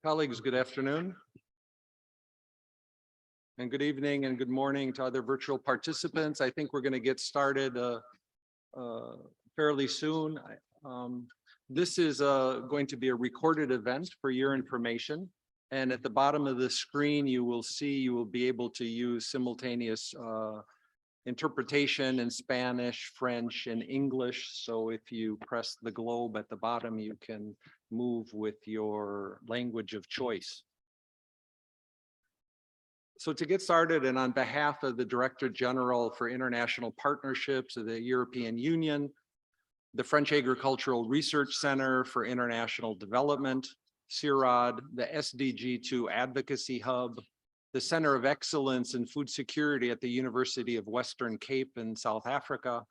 Colleagues, good afternoon. And good evening and good morning to other virtual participants. I think we're going to get started fairly soon. This is going to be a recorded event for your information. And at the bottom of the screen, you will be able to use simultaneous interpretation in Spanish, French, and English. So if you press the globe at the bottom, you can move with your language of choice. So to get started, and on behalf of the Director General for International Partnerships of the European Union, the French Agricultural Research Center for International Development, CIRAD, the SDG2 Advocacy Hub, the Center of Excellence in Food Security at the University of Western Cape in South Africa,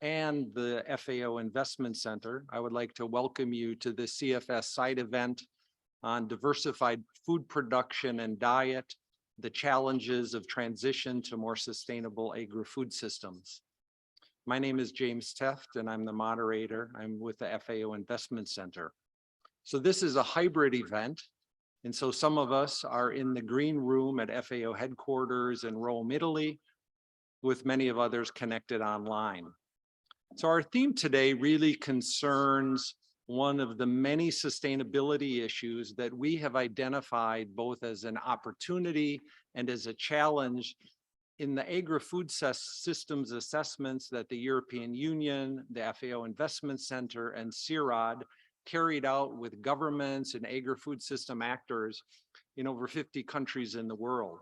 and the FAO Investment Center, I would like to welcome you to the CFS site event on diversified food production and diet, the challenges of transition to more sustainable agri-food systems. My name is James Teft, and I'm the moderator. I'm with the FAO Investment Center. So this is a hybrid event. And so some of us are in the green room at FAO headquarters in Rome, Italy, with many of others connected online. So our theme today really concerns one of the many sustainability issues that we have identified both as an opportunity and as a challenge in the agri-food systems assessments that the European Union, the FAO Investment Center, and CIRAD carried out with governments and agri-food system actors in over 50 countries in the world.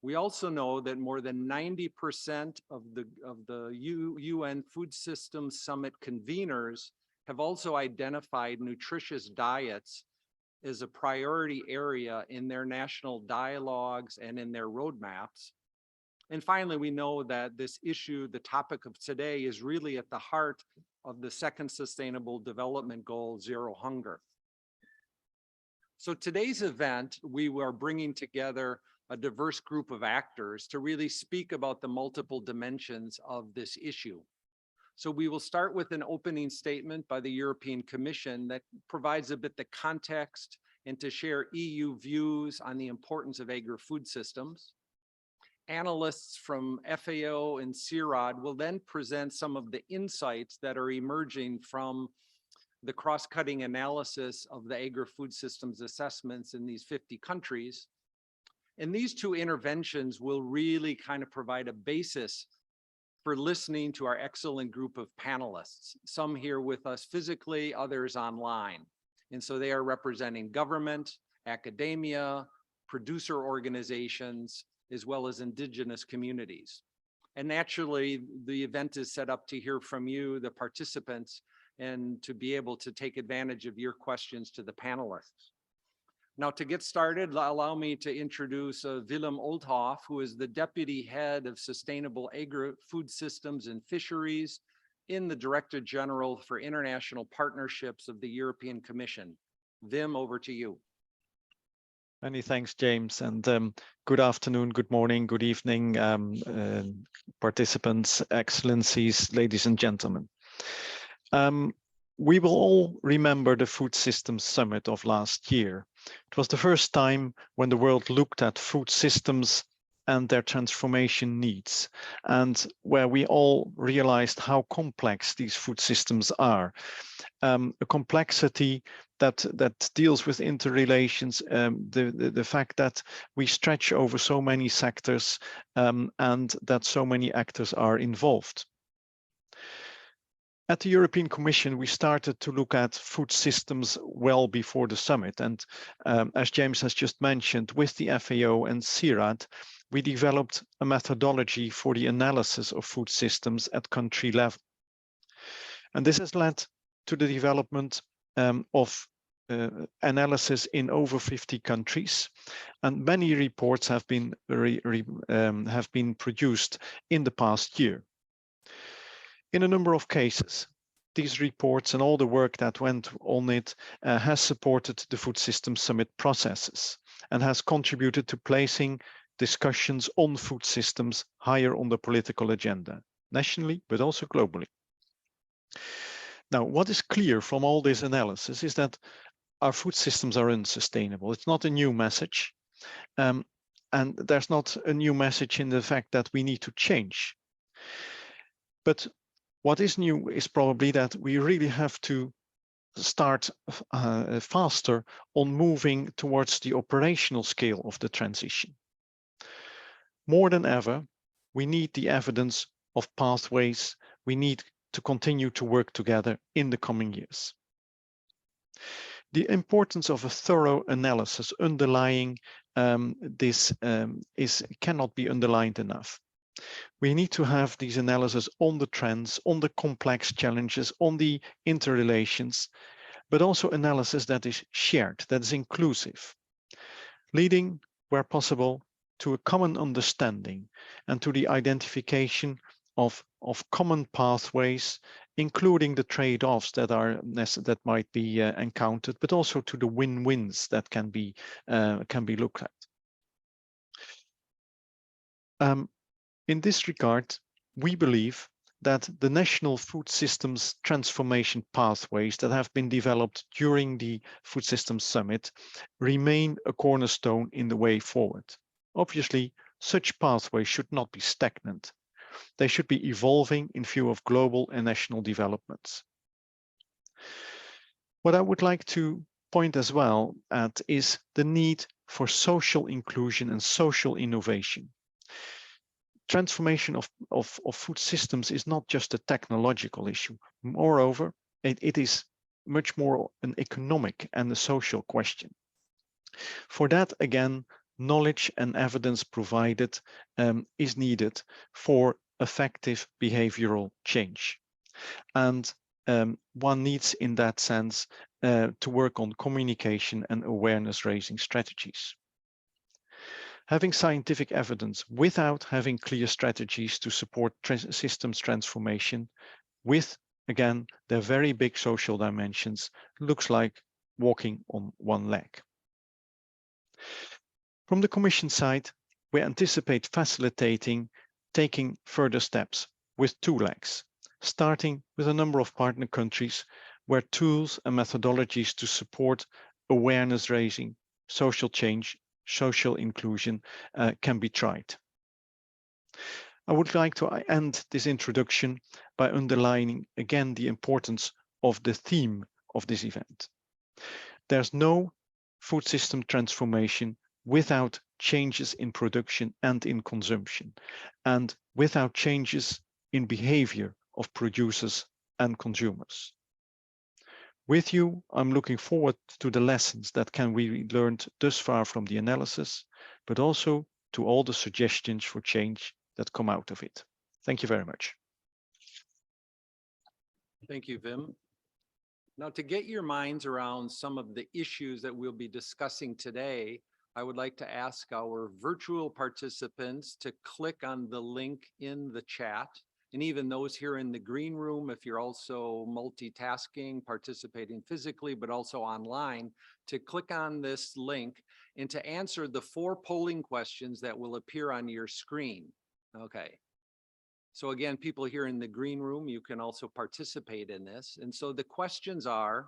We also know that more than 90% of the UN Food Systems Summit conveners have also identified nutritious diets as a priority area in their national dialogues and in their roadmaps. And finally, we know that this issue, the topic of today, is really at the heart of the second Sustainable Development Goal, Zero Hunger. So today's event, we are bringing together a diverse group of actors to really speak about the multiple dimensions of this issue. So we will start with an opening statement by the European Commission that provides a bit the context and to share EU views on the importance of agri-food systems. Analysts from FAO and CIRAD will then present some of the insights that are emerging from the cross-cutting analysis of the agri-food systems assessments in these 50 countries. And these two interventions will really kind of provide a basis for listening to our excellent group of panelists, some here with us physically, others online. And so they are representing government, academia, producer organizations, as well as indigenous communities. And naturally, the event is set up to hear from you, the participants, and to be able to take advantage of your questions to the panelists. Now, to get started, allow me to introduce Willem Oldhoff, who is the Deputy Head of Sustainable Agri-Food Systems and Fisheries in the Director General for International Partnerships of the European Commission. Wim, over to you. Many thanks, James, and good afternoon, good morning, good evening, participants, excellencies, ladies and gentlemen. We will all remember the Food Systems Summit of last year. It was the first time when the world looked at food systems and their transformation needs, and where we all realized how complex these food systems are. A complexity that deals with interrelations, the fact that we stretch over so many sectors and that so many actors are involved. At the European Commission, we started to look at food systems well before the summit. And as James has just mentioned, with the FAO and CIRAD, we developed a methodology for the analysis of food systems at country level. And this has led to the development of analysis in over 50 countries. And many reports have been produced in the past year. In a number of cases, these reports and all the work that went on it has supported the Food Systems Summit processes and has contributed to placing discussions on food systems higher on the political agenda, nationally, but also globally. Now, what is clear from all this analysis is that our food systems are unsustainable. It's not a new message. And there's not a new message in the fact that we need to change. But what is new is probably that we really have to start faster on moving towards the operational scale of the transition. More than ever, we need the evidence of pathways. We need to continue to work together in the coming years. The importance of a thorough analysis underlying this cannot be underlined enough. We need to have these analyses on the trends, on the complex challenges, on the interrelations, but also analysis that is shared, that is inclusive, leading, where possible, to a common understanding and to the identification of common pathways, including the trade-offs that might be encountered, but also to the win-wins that can be looked at. In this regard, we believe that the national food systems transformation pathways that have been developed during the Food Systems Summit remain a cornerstone in the way forward. Obviously, such pathways should not be stagnant. They should be evolving in view of global and national developments. What I would like to point as well at is the need for social inclusion and social innovation. Transformation of food systems is not just a technological issue. Moreover, it is much more an economic and a social question. For that, again, knowledge and evidence provided is needed for effective behavioral change. And one needs, in that sense, to work on communication and awareness raising strategies. Having scientific evidence without having clear strategies to support systems transformation with, again, their very big social dimensions looks like walking on one leg. From the Commission side, we anticipate facilitating taking further steps with two legs, starting with a number of partner countries where tools and methodologies to support awareness raising, social change, social inclusion can be tried. I would like to end this introduction by underlining again the importance of the theme of this event. There's no food system transformation without changes in production and in consumption, and without changes in behavior of producers and consumers. With you, I'm looking forward to the lessons that can be learned thus far from the analysis, but also to all the suggestions for change that come out of it. Thank you very much. Thank you, Wim. Now, to get your minds around some of the issues that we'll be discussing today, I would like to ask our virtual participants to click on the link in the chat. And even those here in the green room, if you're also multitasking, participating physically, but also online, to click on this link and to answer the 4 polling questions that will appear on your screen. Okay. So again, people here in the green room, you can also participate in this. And so the questions are,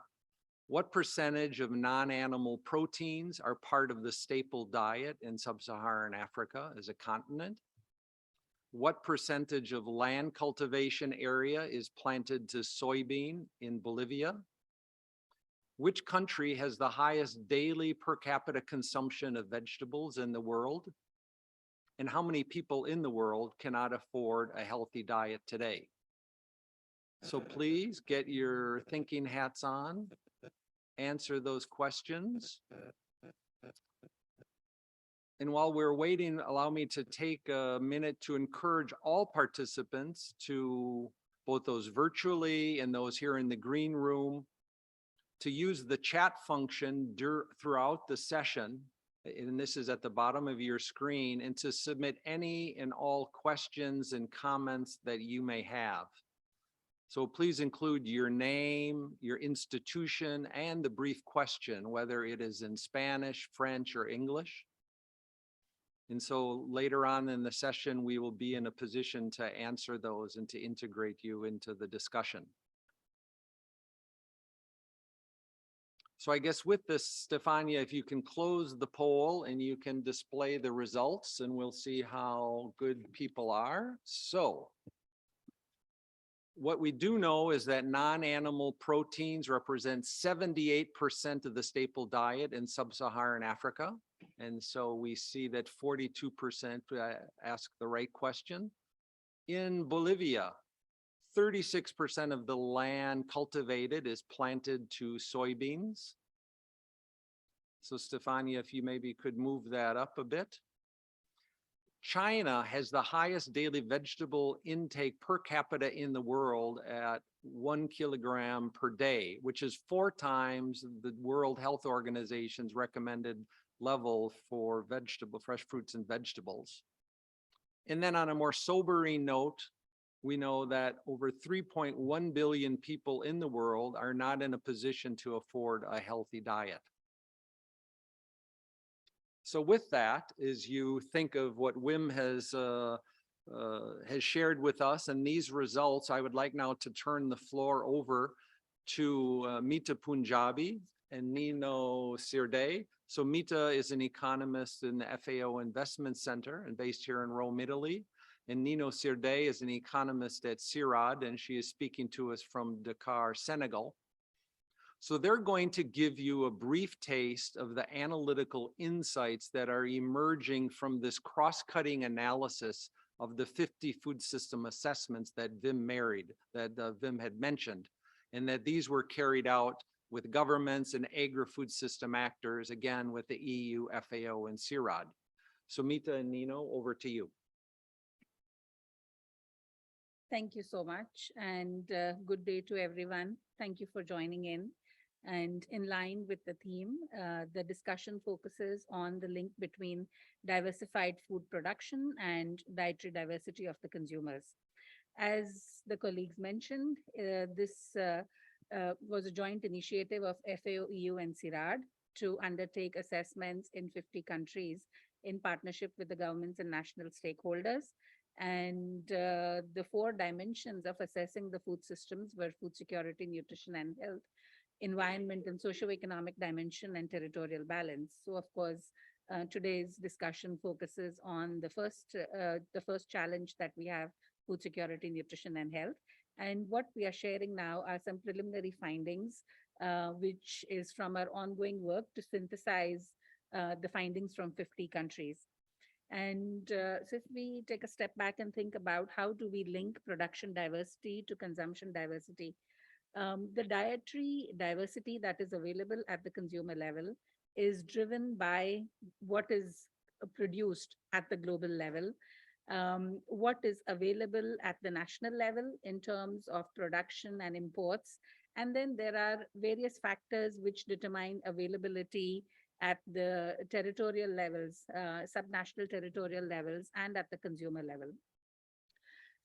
what percentage of non-animal proteins are part of the staple diet in sub-Saharan Africa as a continent? What percentage of land cultivation area is planted to soybean in Bolivia? Which country has the highest daily per capita consumption of vegetables in the world? And how many people in the world cannot afford a healthy diet today? So please get your thinking hats on, answer those questions. And while we're waiting, allow me to take a minute to encourage all participants, to both those virtually and those here in the green room, to use the chat function throughout the session. And this is at the bottom of your screen, and to submit any and all questions and comments that you may have. So please include your name, your institution, and the brief question, whether it is in Spanish, French, or English. And so later on in the session, we will be in a position to answer those and to integrate you into the discussion. So I guess with this, Stefania, if you can close the poll and you can display the results, and we'll see how good people are. So what we do know is that non-animal proteins represent 78% of the staple diet in sub-Saharan Africa. And so we see that 42% ask the right question. In Bolivia, 36% of the land cultivated is planted to soybeans. So Stefania, if you maybe could move that up a bit. China has the highest daily vegetable intake per capita in the world at 1 kilogram per day, which is 4 times the World Health Organization's recommended level for fresh fruits and vegetables. And then on a more sobering note, we know that over 3.1 billion people in the world are not in a position to afford a healthy diet. So with that, as you think of what Wim has shared with us and these results, I would like now to turn the floor over to Mita Punjabi and Nino Sirde. So Mita is an economist in the FAO Investment Center and based here in Rome, Italy. And Nino Sirde is an economist at CIRAD, and she is speaking to us from Dakar, Senegal. So they're going to give you a brief taste of the analytical insights that are emerging from this cross-cutting analysis of the 50 food system assessments that Wim had mentioned, and that these were carried out with governments and agri-food system actors, again, with the EU, FAO, and CIRAD. So Mita and Nino, over to you. Thank you so much, and good day to everyone. Thank you for joining in. And in line with the theme, the discussion focuses on the link between diversified food production and dietary diversity of the consumers. As the colleagues mentioned, this was a joint initiative of FAO, EU, and CIRAD to undertake assessments in 50 countries in partnership with the governments and national stakeholders. And the 4 dimensions of assessing the food systems were food security, nutrition and health, environment and socioeconomic dimension, and territorial balance. So of course, today's discussion focuses on the first challenge that we have, food security, nutrition and health. And what we are sharing now are some preliminary findings, which is from our ongoing work to synthesize the findings from 50 countries. And so if we take a step back and think about how do we link production diversity to consumption diversity, the dietary diversity that is available at the consumer level is driven by what is produced at the global level, what is available at the national level in terms of production and imports. And then there are various factors which determine availability at the territorial levels, subnational territorial levels, and at the consumer level.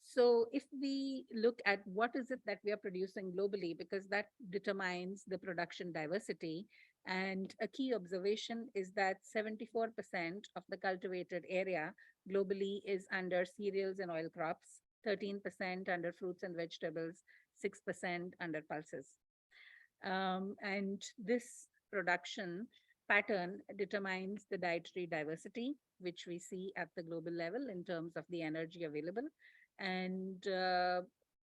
So if we look at what is it that we are producing globally, because that determines the production diversity, and a key observation is that 74% of the cultivated area globally is under cereals and oil crops, 13% under fruits and vegetables, 6% under pulses. And this production pattern determines the dietary diversity, which we see at the global level in terms of the energy available. And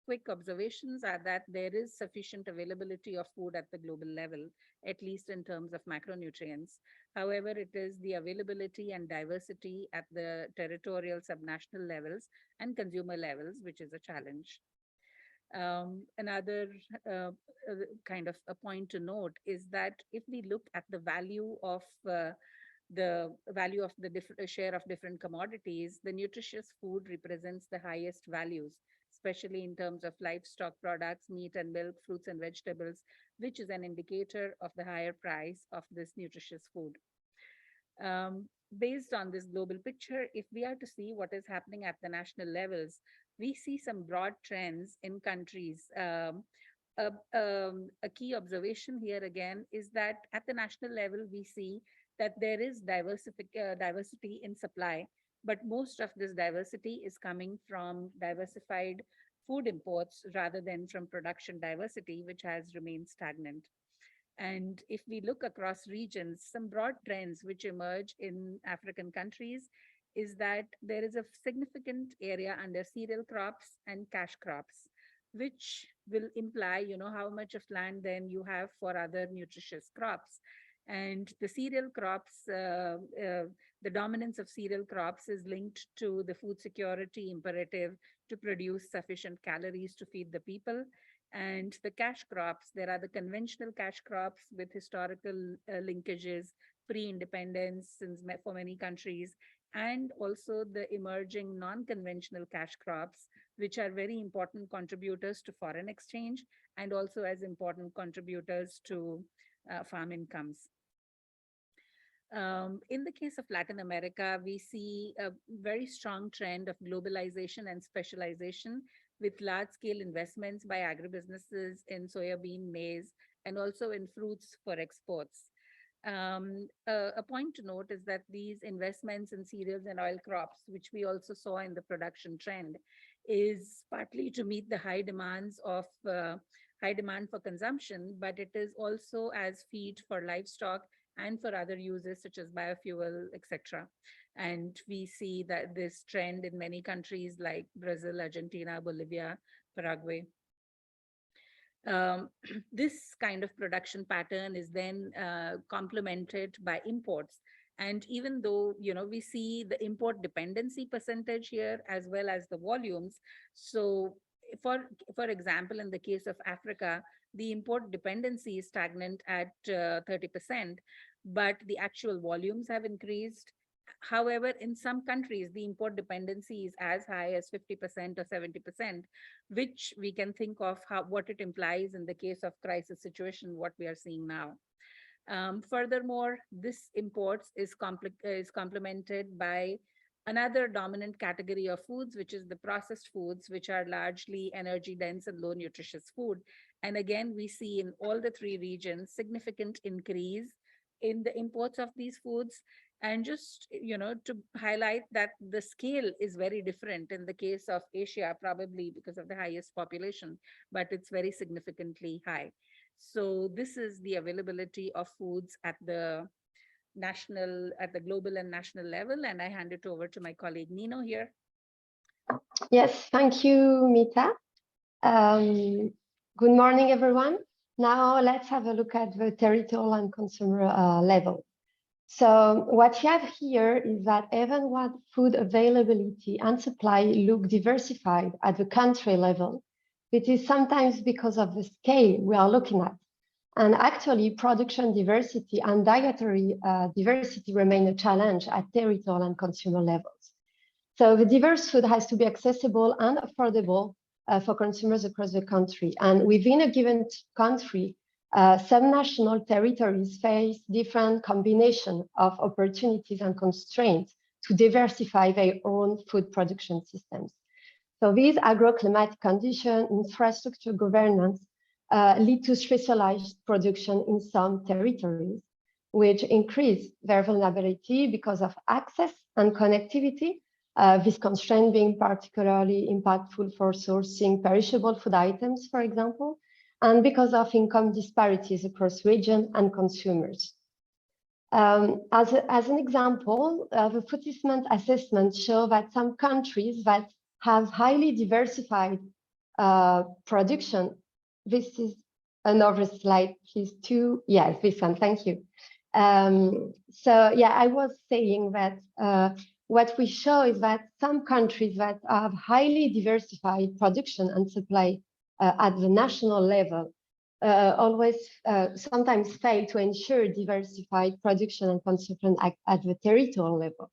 quick observations are that there is sufficient availability of food at the global level, at least in terms of macronutrients. However, it is the availability and diversity at the territorial subnational levels and consumer levels, which is a challenge. Another kind of a point to note is that if we look at the value of the share of different commodities, the nutritious food represents the highest values, especially in terms of livestock products, meat and milk, fruits and vegetables, which is an indicator of the higher price of this nutritious food. Based on this global picture, if we are to see what is happening at the national levels, we see some broad trends in countries. A key observation here again is that at the national level, we see that there is diversity in supply, but most of this diversity is coming from diversified food imports rather than from production diversity, which has remained stagnant. And if we look across regions, some broad trends which emerge in African countries is that there is a significant area under cereal crops and cash crops, which will imply, how much of land then you have for other nutritious crops. And the cereal crops, the dominance of cereal crops is linked to the food security imperative to produce sufficient calories to feed the people. And the cash crops, there are the conventional cash crops with historical linkages, pre-independence for many countries, and also the emerging non-conventional cash crops, which are very important contributors to foreign exchange and also as important contributors to farm incomes. In the case of Latin America, we see a very strong trend of globalization and specialization with large-scale investments by agribusinesses in soybean, maize, and also in fruits for exports. A point to note is that these investments in cereals and oil crops, which we also saw in the production trend, is partly to meet the high demand for consumption, but it is also as feed for livestock and for other uses such as biofuel, etc. And we see that this trend in many countries like Brazil, Argentina, Bolivia, Paraguay. This kind of production pattern is then complemented by imports. And even though, we see the import dependency percentage here as well as the volumes. So for example, in the case of Africa, the import dependency is stagnant at 30%, but the actual volumes have increased. However, in some countries, the import dependency is as high as 50% or 70%, which we can think of what it implies in the case of crisis situation, what we are seeing now. Furthermore, this imports is complemented by another dominant category of foods, which is the processed foods, which are largely energy dense and low nutritious food. And again, we see in all the three regions, significant increase in the imports of these foods. And just, to highlight that the scale is very different in the case of Asia, probably because of the highest population, but it's very significantly high. So this is the availability of foods at the global and national level. And I hand it over to my colleague Nino here. Yes, thank you, Mita. Good morning, everyone. Now let's have a look at the territorial and consumer level. So what you have here is that even when food availability and supply look diversified at the country level, it is sometimes because of the scale we are looking at. And actually, production diversity and dietary diversity remain a challenge at territorial and consumer levels. So the diverse food has to be accessible and affordable for consumers across the country. And within a given country, subnational territories face different combination of opportunities and constraints to diversify their own food production systems. So these agroclimatic conditions, infrastructure governance, lead to specialized production in some territories, which increase their vulnerability because of access and connectivity, this constraint being particularly impactful for sourcing perishable food items, for example, and because of income disparities across regions and consumers. As an example, the food system assessments show that some countries that have highly diversified production. This is another slide, please, too. Yes, this one, thank you. So yeah, I was saying that what we show is that some countries that have highly diversified production and supply at the national level always sometimes fail to ensure diversified production and consumption at the territorial level.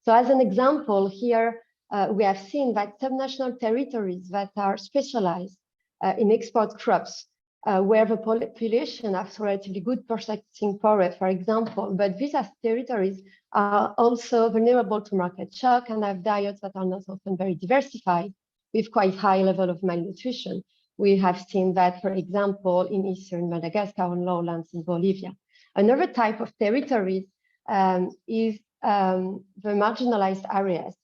So as an example here, we have seen that subnational territories that are specialized in export crops, where the population has relatively good purchasing power, for example, but these territories are also vulnerable to market shock and have diets that are not often very diversified with quite high level of malnutrition. We have seen that, for example, in Eastern Madagascar and lowlands in Bolivia. Another type of territories is the marginalized areas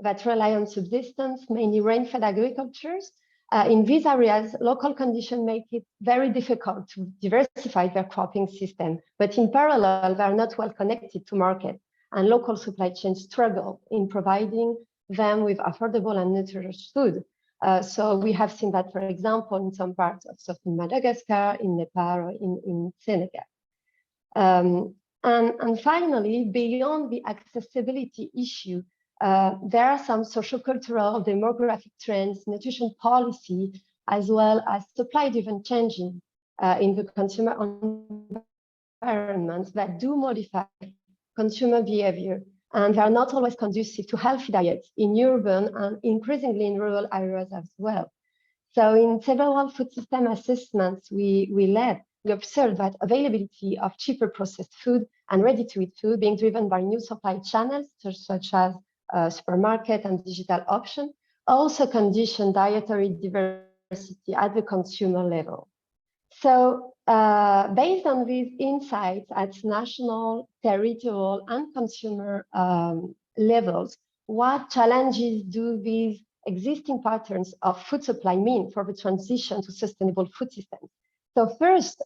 that rely on subsistence, mainly rain-fed agricultures, In these areas, local conditions make it very difficult to diversify their cropping system, but in parallel, they are not well connected to market, and local supply chains struggle in providing them with affordable and nutritious food. So we have seen that, for example, in some parts of southern Madagascar, in Nepal, or in Senegal. And finally, beyond the accessibility issue, there are some sociocultural, demographic trends, nutrition policy, as well as supply-driven changes in the consumer environment that do modify consumer behavior, and they are not always conducive to healthy diets in urban and increasingly in rural areas as well. So in several food system assessments we observed that availability of cheaper processed food and ready-to-eat food being driven by new supply channels, such as supermarket and digital options, also condition dietary diversity at the consumer level. So based on these insights at national, territorial, and consumer levels, what challenges do these existing patterns of food supply mean for the transition to sustainable food systems? So first,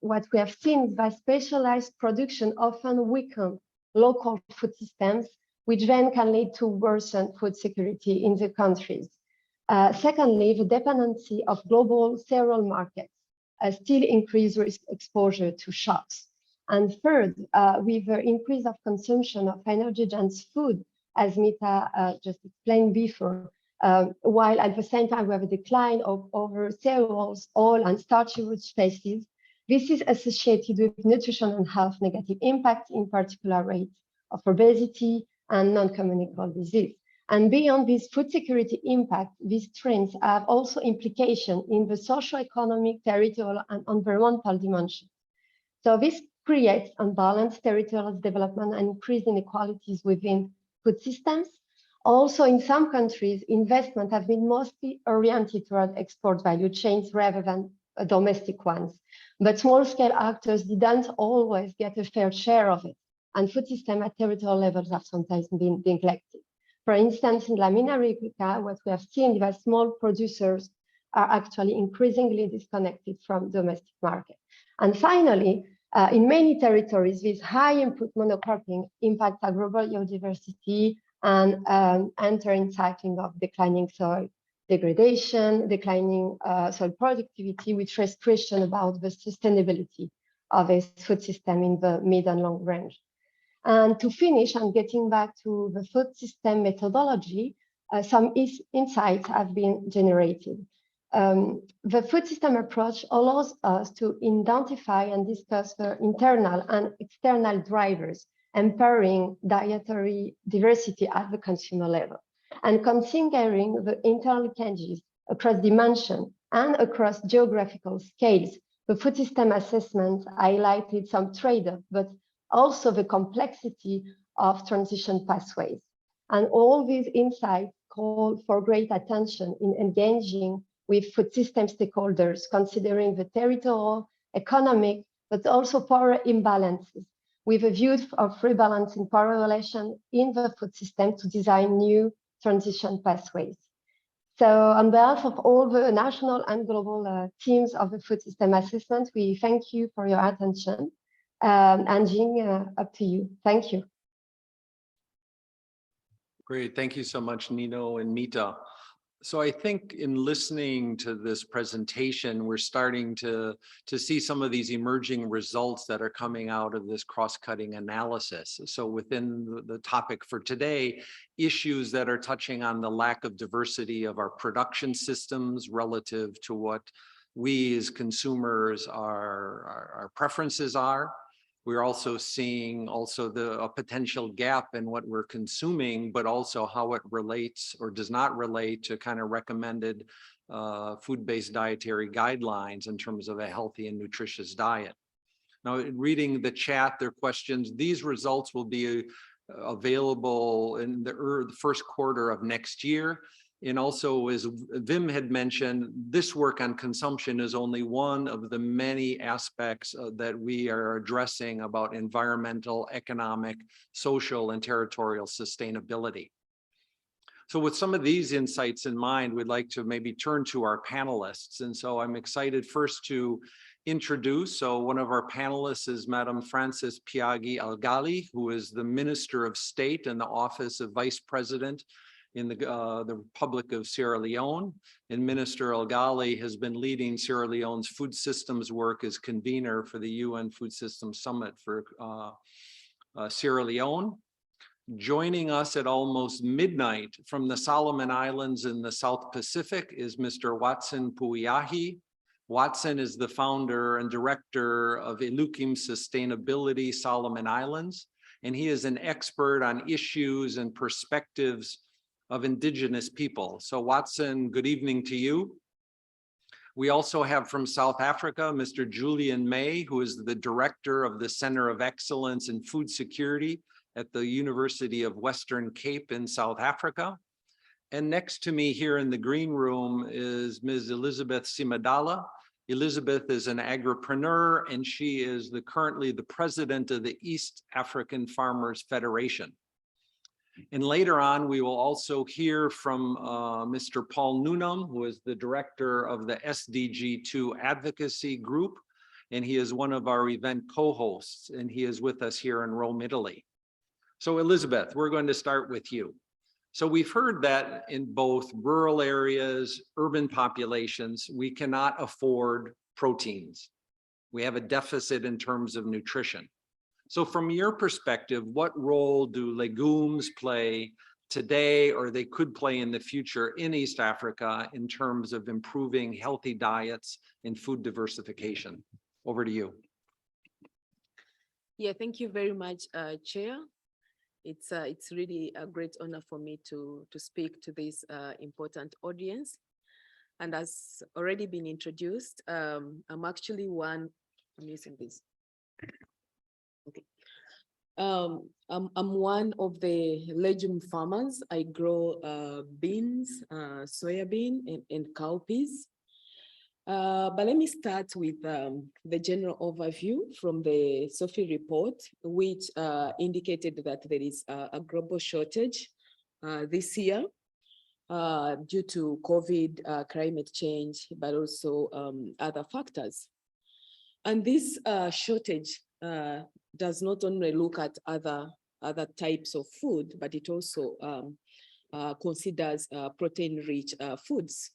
what we have seen is that specialized production often weakens local food systems, which then can lead to worsened food security in the countries. Secondly, the dependency of global cereal markets still increase risk exposure to shocks. And third, with the increase of consumption of energy-dense food, as Mita just explained before, while at the same time we have a decline of over cereals, oil, and starchy-rich species, this is associated with nutrition and health negative impact, in particular rates of obesity and non-communicable disease. And beyond this food security impact, these trends have also implications in the socio-economic, territorial, and environmental dimensions. So this creates unbalanced territorial development and increased inequalities within food systems. Also, in some countries, investment have been mostly oriented toward export value chains rather than domestic ones. But small-scale actors didn't always get a fair share of it, and food system at territorial levels have sometimes been neglected. For instance, in Latin America, what we have seen is that small producers are actually increasingly disconnected from domestic market. And finally, in many territories, this high input monocropping impacts global biodiversity and entering cycling of declining soil degradation, declining soil productivity, which raises question about the sustainability of a food system in the mid and long range. And to finish, and getting back to the food system methodology, some insights have been generated. The food system approach allows us to identify and discuss the internal and external drivers, empowering dietary diversity at the consumer level, and considering the internal changes across dimensions and across geographical scales. The food system assessment highlighted some trade-offs, but also the complexity of transition pathways. And all these insights call for great attention in engaging with food system stakeholders, considering the territorial, economic, but also power imbalances, with a view of rebalancing power relations in the food system to design new transition pathways. So on behalf of all the national and global teams of the food system assessment, we thank you for your attention. And Jing, up to you. Thank you. Great. Thank you so much, Nino and Mita. So I think in listening to this presentation, we're starting to see some of these emerging results that are coming out of this cross-cutting analysis. So within the topic for today, issues that are touching on the lack of diversity of our production systems relative to what we as consumers, our preferences are. We're also seeing a potential gap in what we're consuming, but also how it relates or does not relate to kind of recommended food-based dietary guidelines in terms of a healthy and nutritious diet. Now, reading the chat, there are questions. These results will be available in the first quarter of next year. And also, as Wim had mentioned, this work on consumption is only one of the many aspects that we are addressing about environmental, economic, social, and territorial sustainability. So with some of these insights in mind, we'd like to maybe turn to our panelists. And so I'm excited first to introduce, so one of our panelists is Madam Frances Piaghi Algali, who is the Minister of State in the Office of Vice President in the Republic of Sierra Leone. And Minister Algali has been leading Sierra Leone's food systems work as convener for the UN Food Systems Summit for Sierra Leone. Joining us at almost midnight from the Solomon Islands in the South Pacific is Mr. Watson Puiahi. Watson is the founder and director of Elukim Sustainability Solomon Islands, and he is an expert on issues and perspectives of indigenous people. So Watson, good evening to you. We also have from South Africa, Mr. Julian May, who is the director of the Center of Excellence in Food Security at the University of Western Cape in South Africa. And next to me here in the green room is Ms. Elizabeth Simadala. Elizabeth is an agripreneur, and she is currently the president of the East African Farmers Federation. And later on, we will also hear from Mr. Paul Noonan, who is the director of the SDG2 Advocacy Group, and he is one of our event co-hosts, and he is with us here in Rome, Italy. So Elizabeth, we're going to start with you. So we've heard that in both rural areas, urban populations, we cannot afford proteins. We have a deficit in terms of nutrition. So from your perspective, what role do legumes play today, or they could play in the future in East Africa in terms of improving healthy diets and food diversification? Over to you. Yeah, thank you very much, Chair. It's really a great honor for me to speak to this important audience. And as already been introduced, I'm actually I'm using this. Okay. I'm one of the legume farmers. I grow beans, soybean, and cowpeas. But let me start with the general overview from the SOFI report, which indicated that there is a global shortage this year due to COVID, climate change, but also other factors. And this shortage does not only look at other types of food, but it also considers protein-rich foods.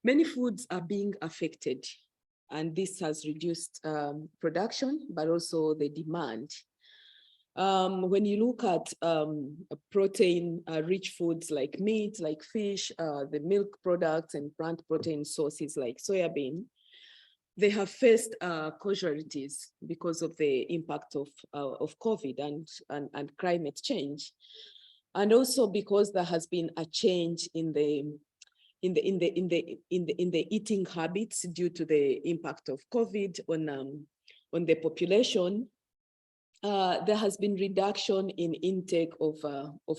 Many foods are being affected, and this has reduced production, but also the demand. When you look at protein-rich foods like meat, like fish, the milk products and plant protein sources like soybean, they have faced casualties because of the impact of COVID and climate change, and also because there has been a change in the eating habits due to the impact of COVID on the population. There has been reduction in intake of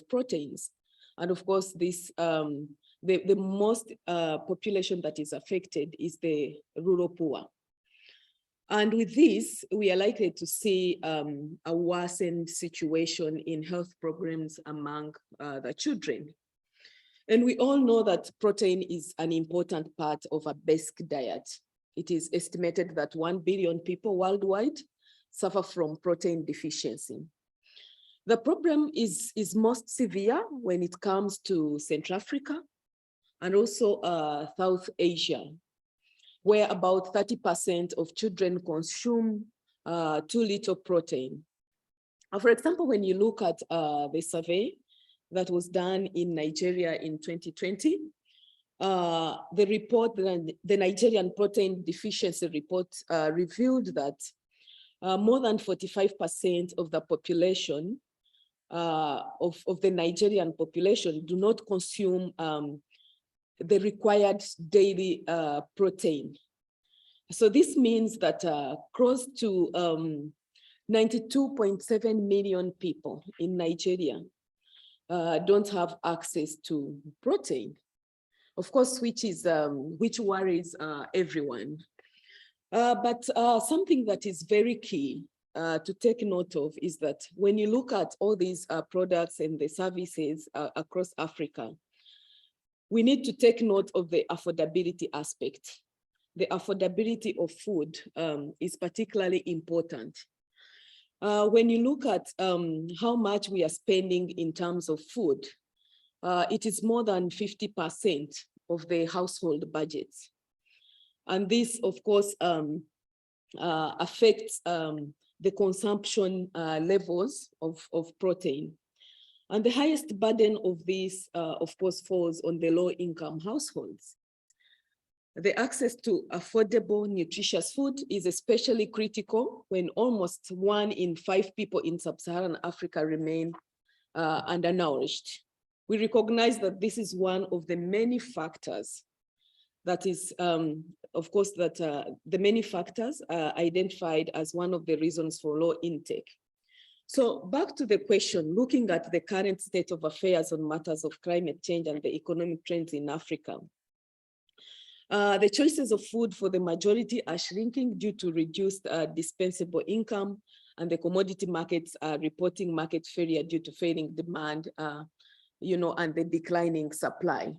proteins, and of course, this the most population that is affected is the rural poor. And with this, we are likely to see a worsened situation in health programs among the children. And we all know that protein is an important part of a basic diet. It is estimated that 1 billion people worldwide suffer from protein deficiency. The problem is most severe when it comes to Central Africa and also South Asia, where about 30% of children consume too little protein. For example, when you look at the survey that was done in Nigeria in 2020, the report, the Nigerian protein deficiency report revealed that more than 45% of the population, of the Nigerian population do not consume the required daily protein. So this means that close to 92.7 million people in Nigeria don't have access to protein, of course, which worries everyone. But something that is very key to take note of is that when you look at all these products and the services across Africa, we need to take note of the affordability aspect. The affordability of food is particularly important. When you look at how much we are spending in terms of food, it is more than 50% of the household budgets. And this, of course, affects the consumption levels of protein. And the highest burden of this, of course, falls on the low-income households. The access to affordable, nutritious food is especially critical when almost 1 in 5 people in sub-Saharan Africa remain undernourished. We recognize that this is one of the many factors that is, of course, that the many factors are identified as one of the reasons for low intake. So back to the question, looking at the current state of affairs on matters of climate change and the economic trends in Africa. The choices of food for the majority are shrinking due to reduced dispensable income, and the commodity markets are reporting market failure due to failing demand, and the declining supply.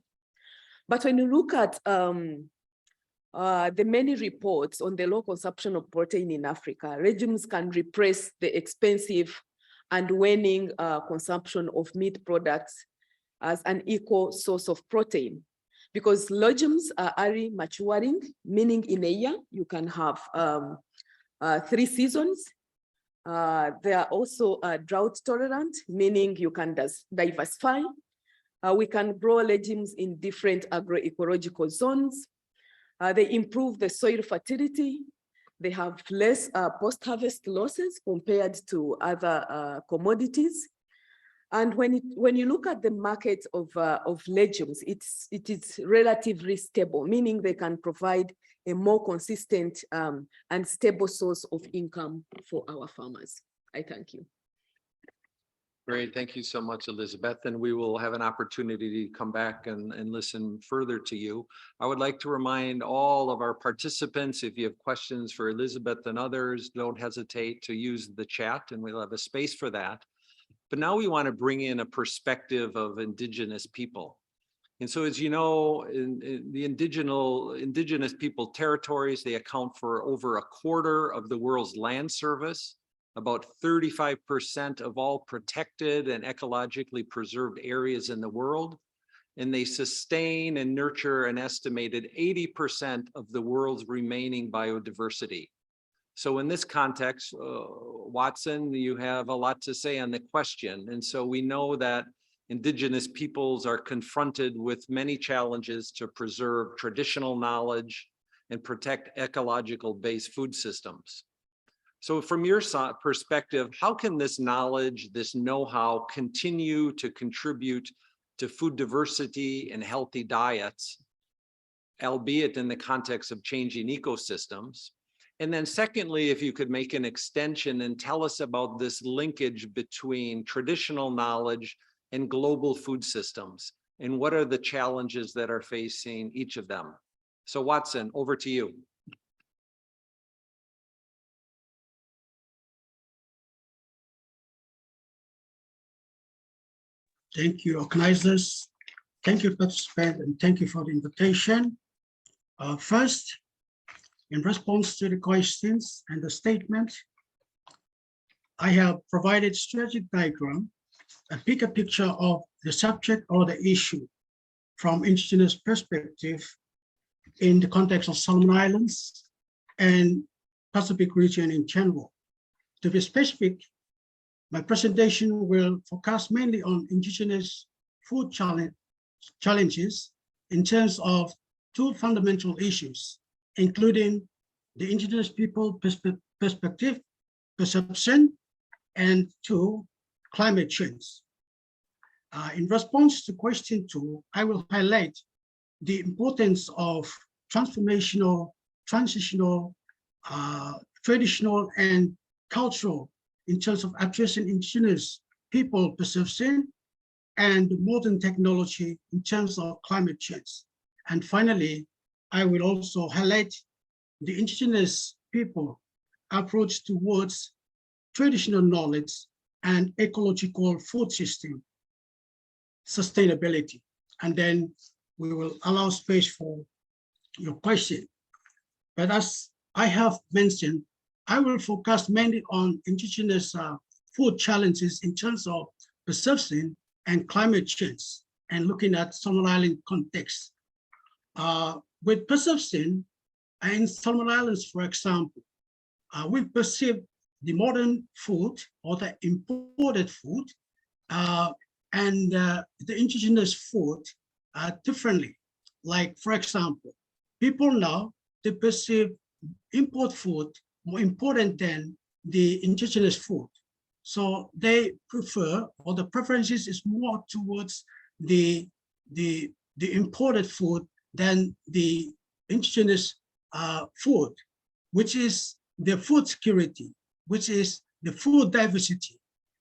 But when you look at the many reports on the low consumption of protein in Africa, regimes can repress the expensive and waning consumption of meat products as an equal source of protein. Because legumes are early maturing, meaning in a year, you can have 3 seasons. They are also drought tolerant, meaning you can diversify. We can grow legumes in different agroecological zones. They improve the soil fertility. They have less post-harvest losses compared to other commodities. And when you look at the market of legumes, it is relatively stable, meaning they can provide a more consistent and stable source of income for our farmers. I thank you. Great, thank you so much, Elizabeth. And we will have an opportunity to come back and listen further to you. I would like to remind all of our participants, if you have questions for Elizabeth and others, don't hesitate to use the chat and we'll have a space for that. But now we want to bring in a perspective of indigenous people. And so, as you know, in the indigenous people territories, they account for over 1/4 of the world's land surface, about 35% of all protected and ecologically preserved areas in the world. And they sustain and nurture an estimated 80% of the world's remaining biodiversity. So in this context, Watson, you have a lot to say on the question. And so we know that indigenous peoples are confronted with many challenges to preserve traditional knowledge and protect ecological-based food systems. So from your perspective, how can this knowledge, this know-how continue to contribute to food diversity and healthy diets, albeit in the context of changing ecosystems? And then secondly, if you could make an extension and tell us about this linkage between traditional knowledge and global food systems, and what are the challenges that are facing each of them? So Watson, over to you. Thank you, organizers. Thank you, participants, and thank you for the invitation. First, in response to the questions and the statement, I have provided strategic diagram, a bigger picture of the subject or the issue from indigenous perspective in the context of Solomon Islands and Pacific region in general. To be specific, my presentation will focus mainly on indigenous food challenges in terms of 2 fundamental issues, including the indigenous people perspective, perception, and 2, climate change. In response to question 2, I will highlight the importance of transformational, transitional, traditional, and cultural in terms of addressing indigenous people perception and modern technology in terms of climate change. And finally, I will also highlight the indigenous people approach towards traditional knowledge and ecological food system sustainability. And then we will allow space for your question. But as I have mentioned, I will focus mainly on indigenous food challenges in terms of perception and climate change, and looking at Solomon Island context. With perception, in Solomon Islands, for example, we perceive the modern food or the imported food and the indigenous food differently. Like, for example, people now, they perceive import food more important than the indigenous food. So they prefer, or the preferences is more towards the imported food than the indigenous food, which is the food security, which is the food diversity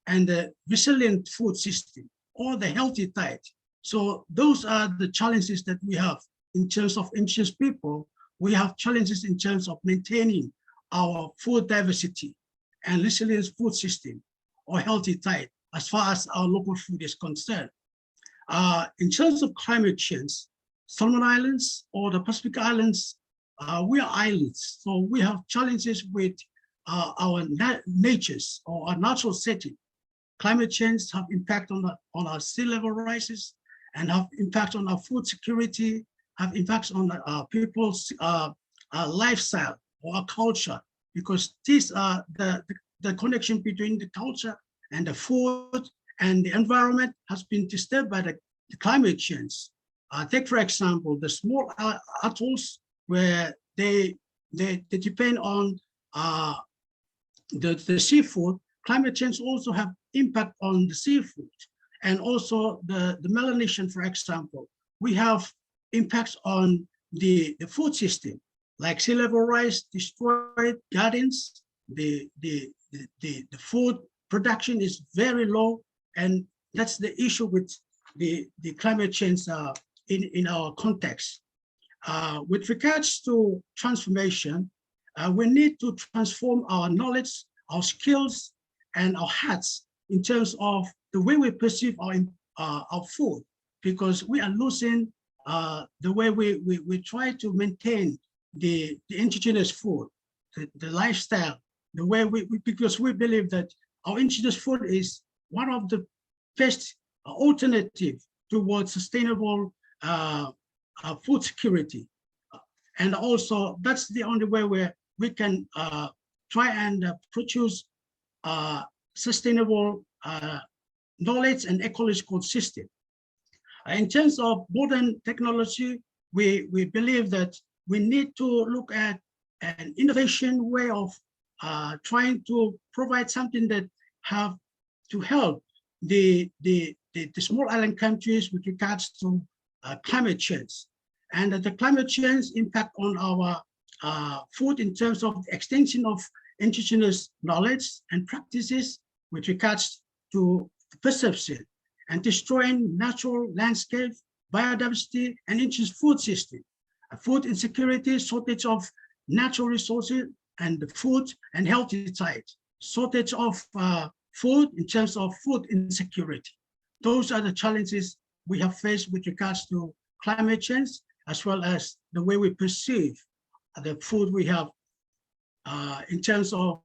and the resilient food system, or the healthy diet. So those are the challenges that we have in terms of indigenous people. We have challenges in terms of maintaining our food diversity and resilient food system or healthy diet as far as our local food is concerned. In terms of climate change, Solomon Islands or the Pacific Islands, we are islands. So we have challenges with our natures or our natural setting. Climate change have impact on our sea level rises and have impact on our food security, have impacts on our people's lifestyle or our culture, because these are the connection between the culture and the food and the environment has been disturbed by the climate change. Take, for example, the small atolls where they depend on the seafood. Climate change also have impact on the seafood, and also the malnutrition, for example. We have impacts on the food system, like sea level rise destroyed gardens. The food production is very low, and that's the issue with the climate change in our context. With regards to transformation, we need to transform our knowledge, our skills, and our hearts in terms of the way we perceive our food, because we are losing the way we try to maintain the indigenous food, the lifestyle, the way because we believe that our indigenous food is one of the best alternative towards sustainable food security. And also that's the only way where we can try and produce sustainable knowledge and ecological system. In terms of modern technology, we believe that we need to look at an innovation way of trying to provide something that have to help the small island countries with regards to climate change. And the climate change impact on our food in terms of the extension of indigenous knowledge and practices with regards to perception and destroying natural landscape, biodiversity, and indigenous food system. Food insecurity, shortage of natural resources and the food and healthy diet, shortage of food in terms of food insecurity. Those are the challenges we have faced with regards to climate change, as well as the way we perceive the food we have in terms of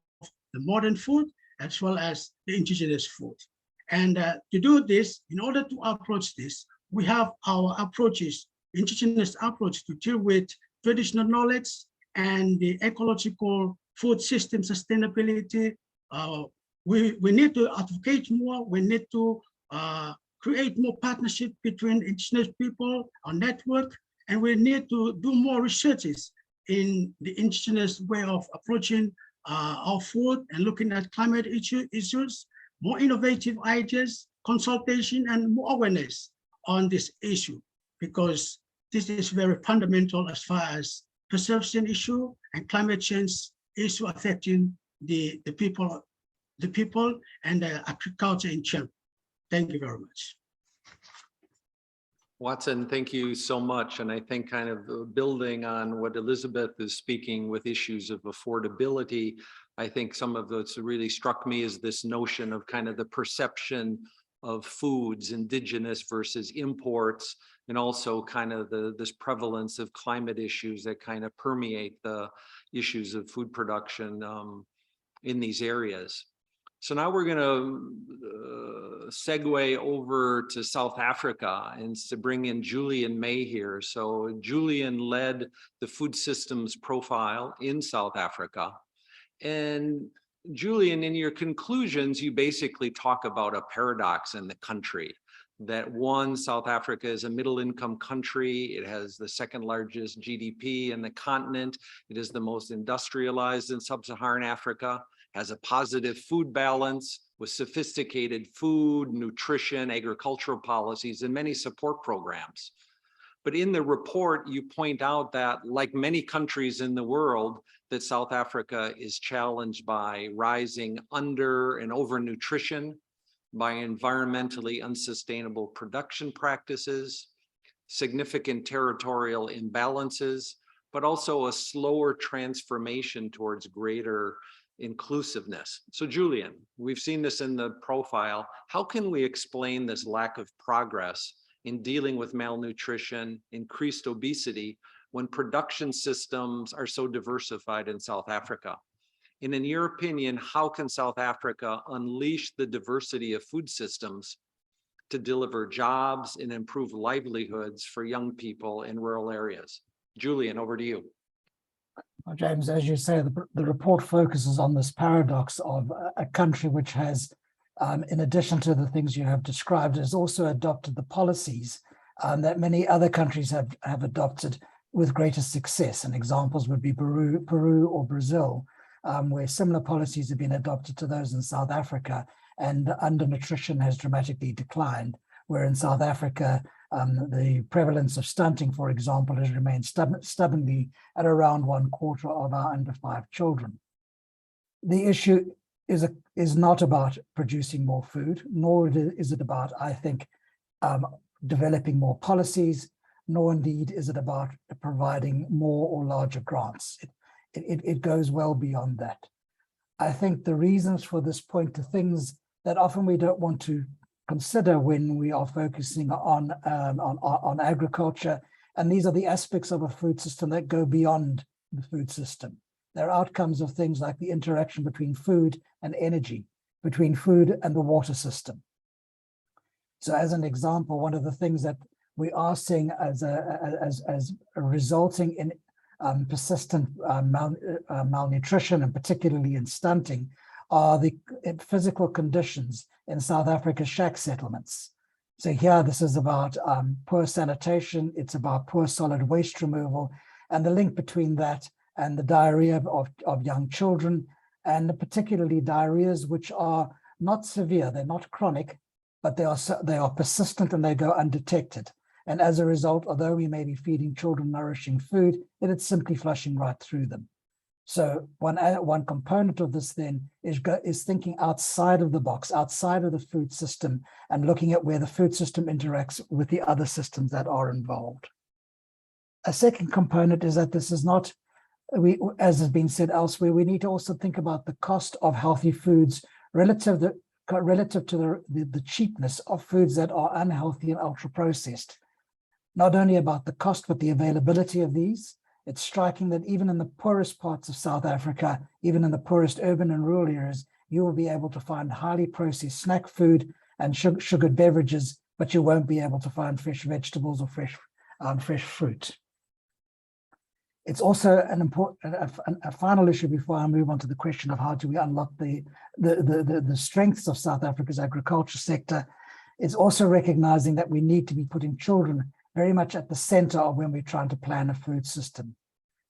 the modern food, as well as the indigenous food. And to do this, in order to approach this, we have our approaches, indigenous approach to deal with traditional knowledge and the ecological food system sustainability. We need to advocate more. We need to create more partnership between indigenous people, our network, and we need to do more researches in the indigenous way of approaching our food and looking at climate issues, more innovative ideas, consultation, and more awareness on this issue, because this is very fundamental as far as perception issue and climate change issue affecting the people and the agriculture in general. Thank you very much. Watson, thank you so much. And I think kind of building on what Elizabeth is speaking with issues of affordability, I think some of what's really struck me is this notion of kind of the perception of foods, indigenous versus imports, and also kind of this prevalence of climate issues that kind of permeate the issues of food production in these areas. So now we're going to segue over to South Africa and to bring in Julian May here. So Julian led the food systems profile in South Africa. And Julian, in your conclusions, you basically talk about a paradox in the country. That one, South Africa is a middle income country. It has the second largest GDP in the continent. It is the most industrialized in sub-Saharan Africa, has a positive food balance with sophisticated food, nutrition, agricultural policies, and many support programs. But in the report, you point out that, like many countries in the world, that South Africa is challenged by rising under and overnutrition, by environmentally unsustainable production practices, significant territorial imbalances, but also a slower transformation towards greater inclusiveness. So Julian, we've seen this in the profile. How can we explain this lack of progress in dealing with malnutrition, increased obesity, when production systems are so diversified in South Africa? And in your opinion, how can South Africa unleash the diversity of food systems to deliver jobs and improve livelihoods for young people in rural areas? Julian, over to you. Well, James, as you say, the report focuses on this paradox of a country which has, in addition to the things you have described, has also adopted the policies that many other countries have adopted with greater success. And examples would be Peru or Brazil, where similar policies have been adopted to those in South Africa, and undernutrition has dramatically declined, where in South Africa, the prevalence of stunting, for example, has remained stubbornly at around 1/4 of our under 5 children. The issue is not about producing more food, nor is it about, I think, developing more policies, nor indeed is it about providing more or larger grants. It goes well beyond that. I think the reasons for this point to things that often we don't want to consider when we are focusing on agriculture, and these are the aspects of a food system that go beyond the food system. They're outcomes of things like the interaction between food and energy, between food and the water system. So as an example, one of the things that we are seeing as resulting in persistent malnutrition, and particularly in stunting, are the physical conditions in South Africa's shack settlements. So here, this is about poor sanitation, it's about poor solid waste removal, and the link between that and the diarrhea of young children, and particularly diarrheas which are not severe, they're not chronic, but they are persistent and they go undetected. And as a result, although we may be feeding children nourishing food, it is simply flushing right through them. So one component of this then is thinking outside of the box, outside of the food system, and looking at where the food system interacts with the other systems that are involved. A second component is that this is not, as has been said elsewhere, we need to also think about the cost of healthy foods relative to the cheapness of foods that are unhealthy and ultra-processed. Not only about the cost, but the availability of these. It's striking that even in the poorest parts of South Africa, even in the poorest urban and rural areas, you will be able to find highly processed snack food and sugared beverages, but you won't be able to find fresh vegetables or fresh fruit. It's also an important, a final issue before I move on to the question of how do we unlock the strengths of South Africa's agriculture sector. It's also recognizing that we need to be putting children very much at the center of when we're trying to plan a food system.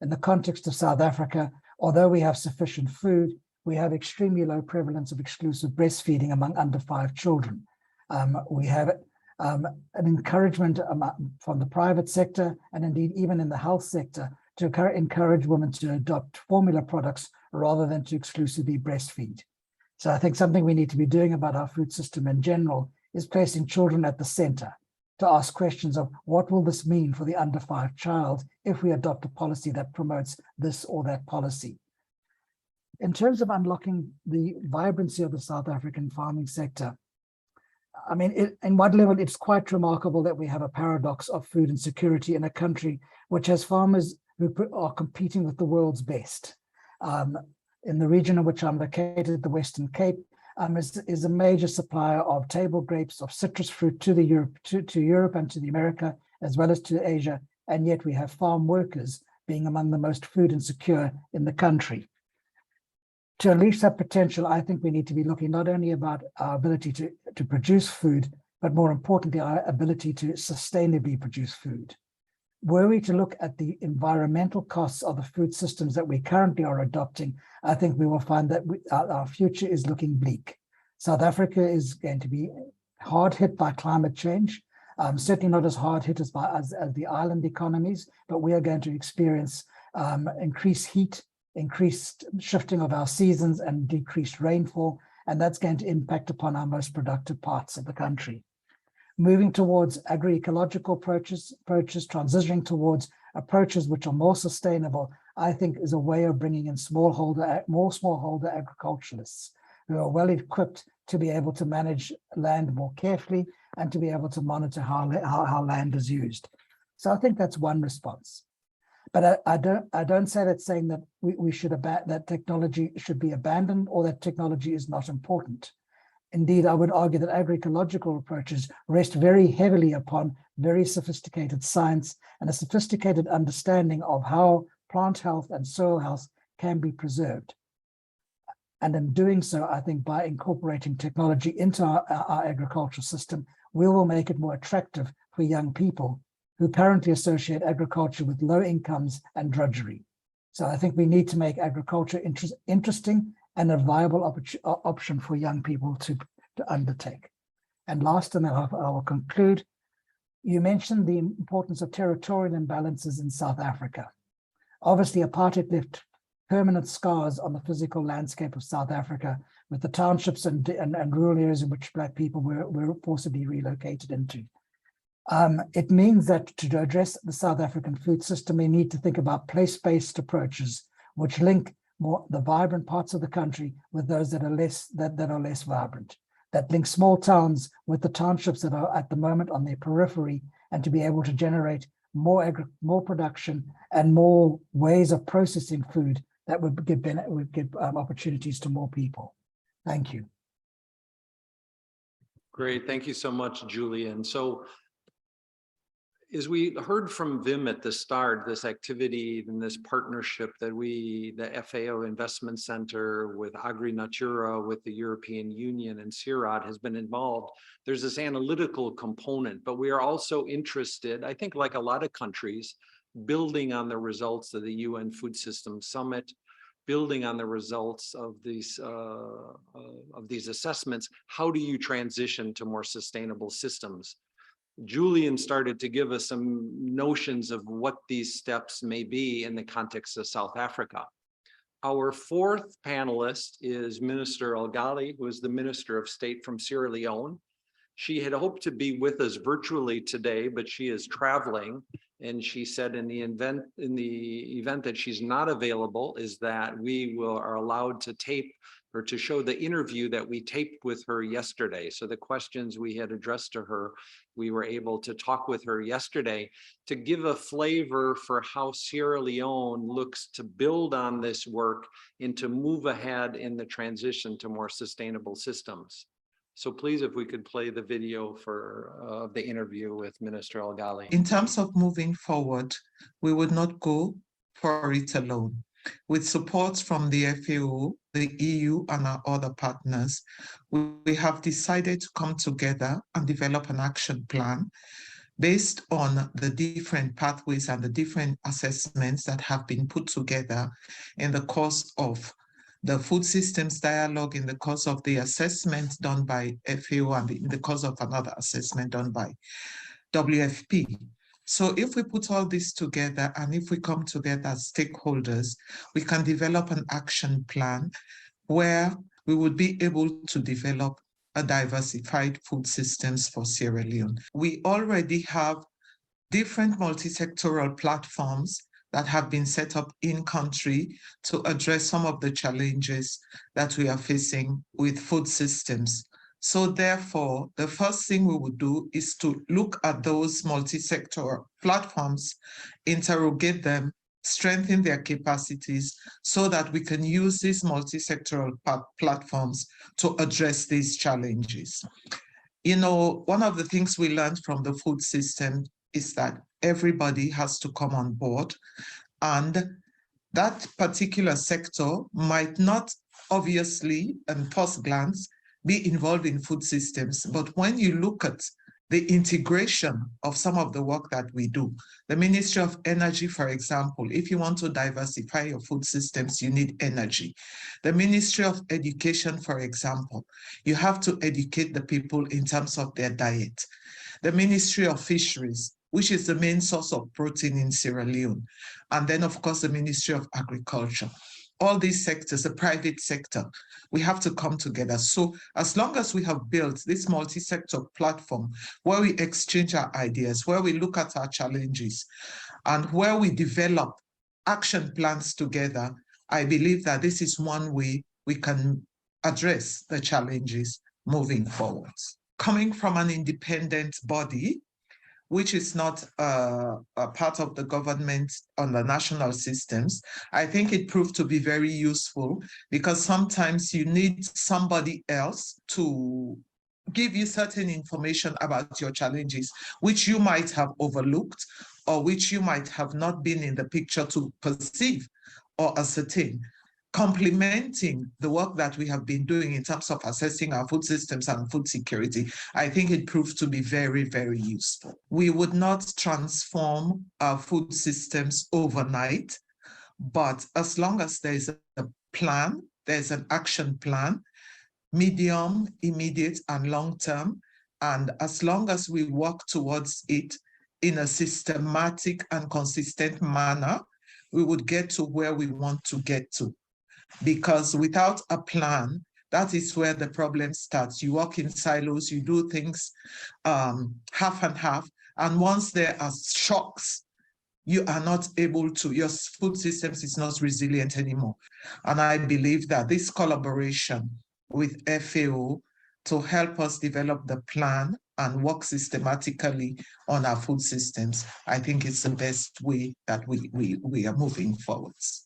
In the context of South Africa, although we have sufficient food, we have extremely low prevalence of exclusive breastfeeding among under 5 children. We have an encouragement from the private sector, and indeed even in the health sector, to encourage women to adopt formula products rather than to exclusively breastfeed. So I think something we need to be doing about our food system in general is placing children at the center, to ask questions of what will this mean for the under 5 child if we adopt a policy that promotes this or that policy. In terms of unlocking the vibrancy of the South African farming sector, I mean, in one level, it's quite remarkable that we have a paradox of food insecurity in a country which has farmers who are competing with the world's best. In the region in which I'm located, the Western Cape, is a major supplier of table grapes, of citrus fruit to Europe and to the America, as well as to Asia. And yet we have farm workers being among the most food insecure in the country. To unleash that potential, I think we need to be looking not only about our ability to produce food, but more importantly, our ability to sustainably produce food. Were we to look at the environmental costs of the food systems that we currently are adopting, I think we will find that our future is looking bleak. South Africa is going to be hard hit by climate change, certainly not as hard hit as the island economies, but we are going to experience increased heat, increased shifting of our seasons and decreased rainfall, and that's going to impact upon our most productive parts of the country. Moving towards agroecological approaches, transitioning towards approaches which are more sustainable, I think is a way of bringing in more smallholder agriculturalists who are well equipped to be able to manage land more carefully and to be able to monitor how land is used. So I think that's one response. But I don't say that saying that that technology should be abandoned or that technology is not important. Indeed, I would argue that agroecological approaches rest very heavily upon very sophisticated science and a sophisticated understanding of how plant health and soil health can be preserved. And in doing so, I think by incorporating technology into our agricultural system, we will make it more attractive for young people who currently associate agriculture with low incomes and drudgery. So I think we need to make agriculture interesting and a viable option for young people to undertake. And last, and I will conclude, you mentioned the importance of territorial imbalances in South Africa. Obviously, apartheid left permanent scars on the physical landscape of South Africa with the townships and rural areas in which Black people were forcibly relocated into. It means that to address the South African food system, we need to think about place-based approaches, which link the vibrant parts of the country with those that are less vibrant, that link small towns with the townships that are at the moment on their periphery, and to be able to generate more production and more ways of processing food that would give opportunities to more people. Thank you. Great, thank you so much, Julian. So, as we heard from Wim at the start, this activity and this partnership that the FAO Investment Center with AgriNatura, with the European Union and CIRAD has been involved. There's this analytical component, but we are also interested, I think like a lot of countries, building on the results of the UN Food Systems Summit, building on the results of these assessments. How do you transition to more sustainable systems? Julian started to give us some notions of what these steps may be in the context of South Africa. Our fourth panelist is Minister El Ghali, who is the Minister of State from Sierra Leone. She had hoped to be with us virtually today, but she is traveling. And she said in the event that she's not available is that we are allowed to tape or to show the interview that we taped with her yesterday. So the questions we had addressed to her, we were able to talk with her yesterday to give a flavor for how Sierra Leone looks to build on this work and to move ahead in the transition to more sustainable systems. So please, if we could play the video for the interview with Minister El Ghali. In terms of moving forward, we would not go for it alone. With support from the FAO, the EU, and our other partners, we have decided to come together and develop an action plan based on the different pathways and the different assessments that have been put together in the course of the food systems dialogue, in the course of the assessment done by FAO, and in the course of another assessment done by WFP. So if we put all this together and if we come together as stakeholders, we can develop an action plan where we would be able to develop a diversified food systems for Sierra Leone. We already have different multi-sectoral platforms that have been set up in country to address some of the challenges that we are facing with food systems. So therefore, the first thing we would do is to look at those multi-sector platforms, interrogate them, strengthen their capacities so that we can use these multi-sectoral platforms to address these challenges. You know, one of the things we learned from the food system is that everybody has to come on board, and that particular sector might not obviously, at first glance, be involved in food systems. But when you look at the integration of some of the work that we do, the Ministry of Energy, for example, if you want to diversify your food systems, you need energy. The Ministry of Education, for example, you have to educate the people in terms of their diet. The Ministry of Fisheries, which is the main source of protein in Sierra Leone. And then, of course, the Ministry of Agriculture. All these sectors, the private sector, we have to come together. So as long as we have built this multi-sector platform where we exchange our ideas, where we look at our challenges, and where we develop action plans together, I believe that this is one way we can address the challenges moving forward. Coming from an independent body, which is not a part of the government on the national systems, I think it proved to be very useful because sometimes you need somebody else to give you certain information about your challenges, which you might have overlooked or which you might have not been in the picture to perceive or ascertain. Complementing the work that we have been doing in terms of assessing our food systems and food security, I think it proved to be very, very useful. We would not transform our food systems overnight, but as long as there's a plan, there's an action plan, medium, immediate, and long term, and as long as we work towards it in a systematic and consistent manner, we would get to where we want to get to. Because without a plan, that is where the problem starts. You work in silos, you do things half and half, and once there are shocks, you are not able to, your food systems is not resilient anymore. And I believe that this collaboration with FAO to help us develop the plan and work systematically on our food systems, I think it's the best way that we are moving forwards.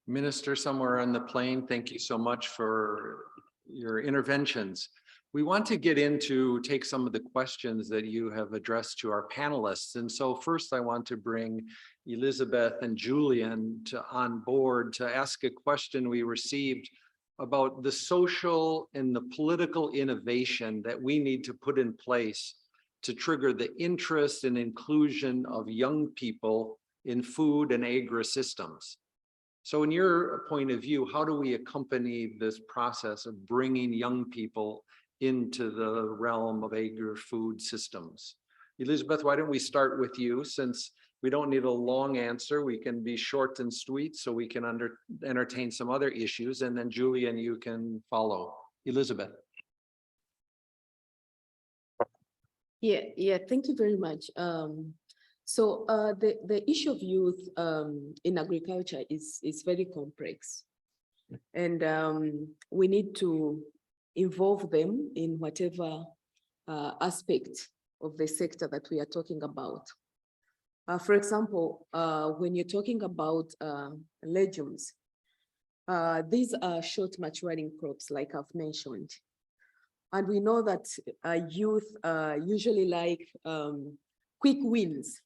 Minister, somewhere on the plane, thank you so much for your interventions. We want to get into, take some of the questions that you have addressed to our panelists. And so first I want to bring Elizabeth and Julian on board to ask a question we received about the social and the political innovation that we need to put in place to trigger the interest and inclusion of young people in food and agri-systems. So in your point of view, how do we accompany this process of bringing young people into the realm of agri-food systems? Elizabeth, why don't we start with you, since we don't need a long answer. We can be short and sweet so we can entertain some other issues, and then Julian, you can follow. Elizabeth. Yeah, thank you very much. So the issue of youth in agriculture is very complex, and we need to involve them in whatever aspect of the sector that we are talking about. For example, when you're talking about legumes, these are short maturing crops, like I've mentioned. And we know that youth usually like quick wins.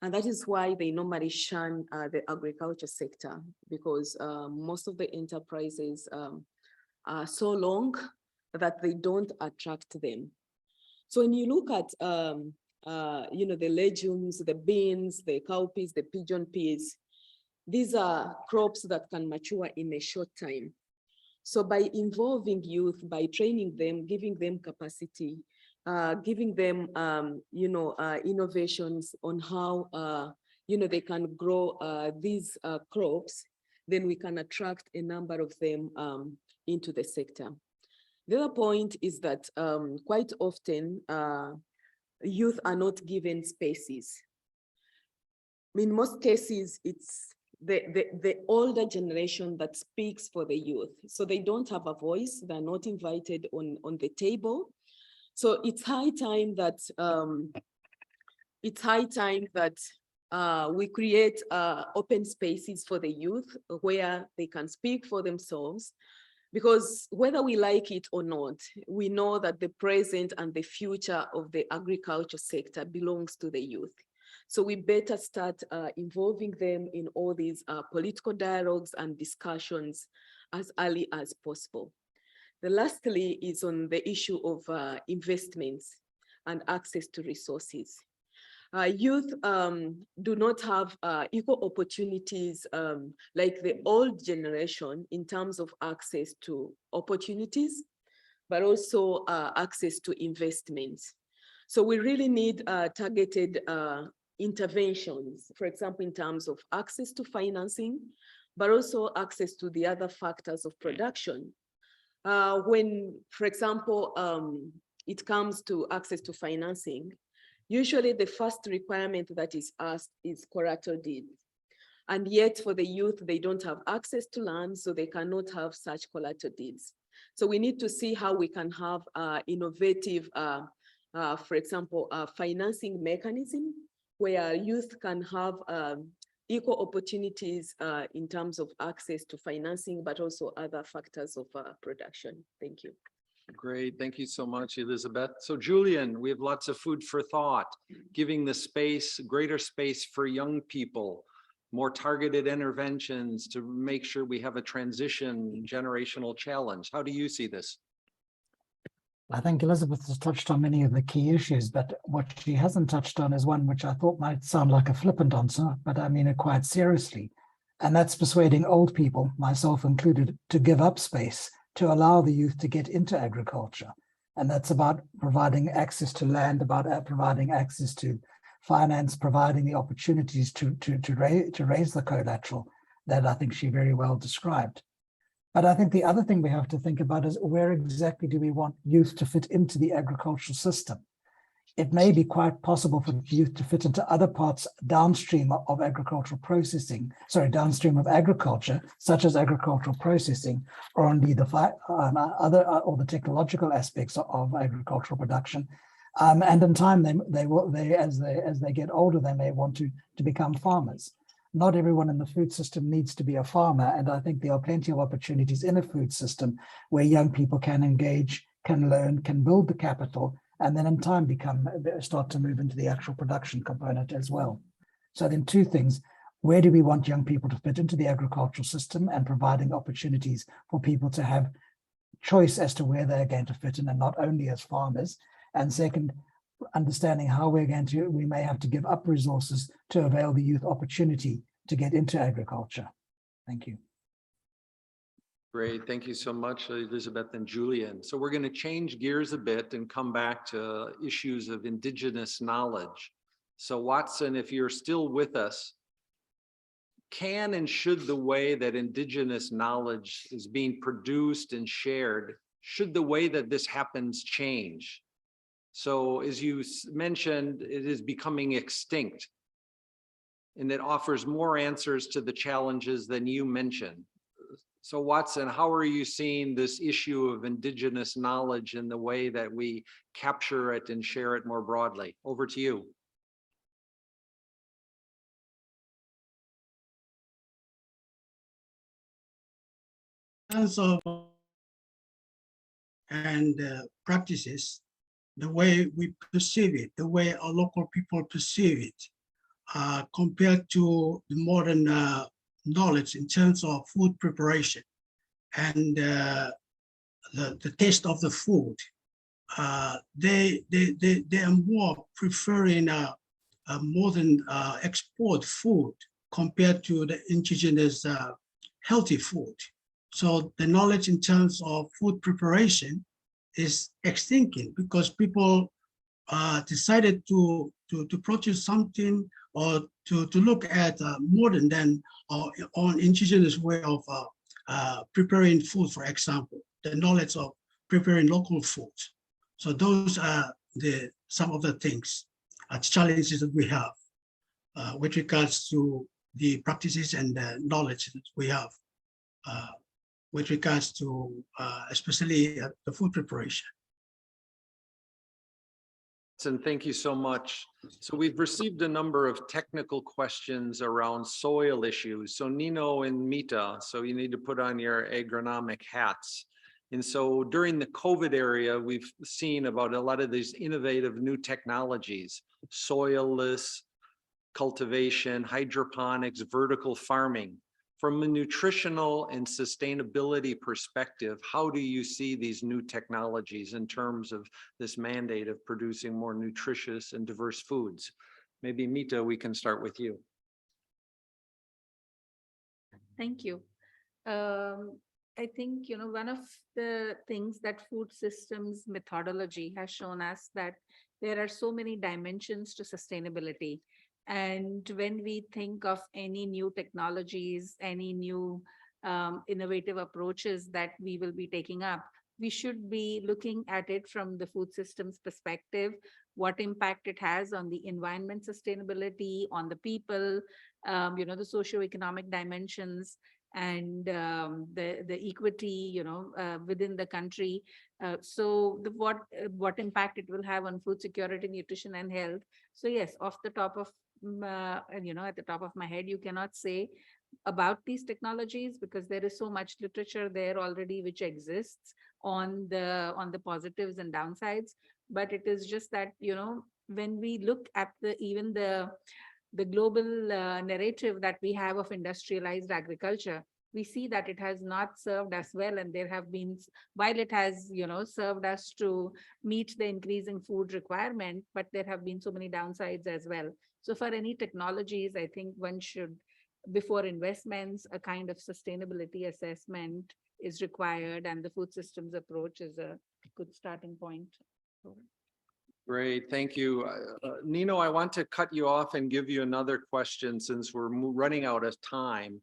And that is why they normally shun the agriculture sector, because most of the enterprises are so long that they don't attract them. So when you look at the legumes, the beans, the cowpeas, the pigeon peas, these are crops that can mature in a short time. So by involving youth, by training them, giving them capacity, giving them, innovations on how, they can grow these crops, then we can attract a number of them into the sector. The other point is that quite often, youth are not given spaces. In most cases, it's the older generation that speaks for the youth. So they don't have a voice, they're not invited on the table. So it's high time that we create open spaces for the youth where they can speak for themselves. Because whether we like it or not, we know that the present and the future of the agriculture sector belongs to the youth. So we better start involving them in all these political dialogues and discussions as early as possible. The lastly is on the issue of investments and access to resources. Youth do not have equal opportunities like the old generation in terms of access to opportunities, but also access to investments. So we really need targeted interventions, for example, in terms of access to financing, but also access to the other factors of production. When, for example, it comes to access to financing, usually the first requirement that is asked is collateral deed. And yet for the youth, they don't have access to land, so they cannot have such collateral deeds. So we need to see how we can have innovative, for example, financing mechanism where youth can have equal opportunities in terms of access to financing, but also other factors of production. Thank you. Great, thank you so much, Elizabeth. So Julian, we have lots of food for thought, giving the space, greater space for young people, more targeted interventions to make sure we have a transition generational challenge. How do you see this? I think Elizabeth has touched on many of the key issues, but what she hasn't touched on is one which I thought might sound like a flippant answer, but I mean it quite seriously. And that's persuading old people, myself included, to give up space to allow the youth to get into agriculture. And that's about providing access to land, about providing access to finance, providing the opportunities to raise the collateral that I think she very well described. But I think the other thing we have to think about is where exactly do we want youth to fit into the agricultural system? It may be quite possible for youth to fit into other parts downstream of agricultural processing, downstream of agriculture, such as agricultural processing, or indeed the technological aspects of agricultural production. And in time, as they get older, they may want to become farmers. Not everyone in the food system needs to be a farmer, and I think there are plenty of opportunities in a food system where young people can engage, can learn, can build the capital, and then in time start to move into the actual production component as well. So then two things: where do we want young people to fit into the agricultural system, and providing opportunities for people to have choice as to where they're going to fit in, and not only as farmers. And second, understanding how we may have to give up resources to avail the youth opportunity to get into agriculture. Thank you. Great, thank you so much, Elizabeth and Julian. So we're going to change gears a bit and come back to issues of indigenous knowledge. So Watson, if you're still with us, can and should the way that indigenous knowledge is being produced and shared, should the way that this happens change? So as you mentioned, it is becoming extinct, and it offers more answers to the challenges than you mentioned. So Watson, how are you seeing this issue of indigenous knowledge in the way that we capture it and share it more broadly? Over to you. And practices, the way we perceive it, the way our local people perceive it, compared to the modern knowledge in terms of food preparation and the taste of the food. They are more preferring modern export food compared to the indigenous healthy food. So the knowledge in terms of food preparation is extincting because people decided to produce something or to look at modern than on indigenous way of preparing food, for example, the knowledge of preparing local food. So those are some of the things, challenges that we have with regards to the practices and the knowledge that we have with regards to especially the food preparation. And thank you so much. So we've received a number of technical questions around soil issues. So Nino and Mita, so you need to put on your agronomic hats. And so during the COVID area, we've seen about a lot of these innovative new technologies, soilless cultivation, hydroponics, vertical farming. From a nutritional and sustainability perspective, how do you see these new technologies in terms of this mandate of producing more nutritious and diverse foods? Maybe Mita, we can start with you. Thank you. I think, one of the things that food systems methodology has shown us that there are so many dimensions to sustainability. And when we think of any new technologies, any new innovative approaches that we will be taking up, we should be looking at it from the food systems perspective, what impact it has on the environment sustainability, on the people, the socioeconomic dimensions, and the equity, within the country. So what impact it will have on food security, nutrition, and health. So yes, off the top of at the top of my head, you cannot say about these technologies because there is so much literature there already which exists on the positives and downsides. But it is just that, when we look at even the global narrative that we have of industrialized agriculture, we see that it has not served us well, and there have been, while it has served us to meet the increasing food requirement, but there have been so many downsides as well. So for any technologies, I think one should, before investments, a kind of sustainability assessment is required, and the food systems approach is a good starting point. Great, thank you. Nino, I want to cut you off and give you another question since we're running out of time.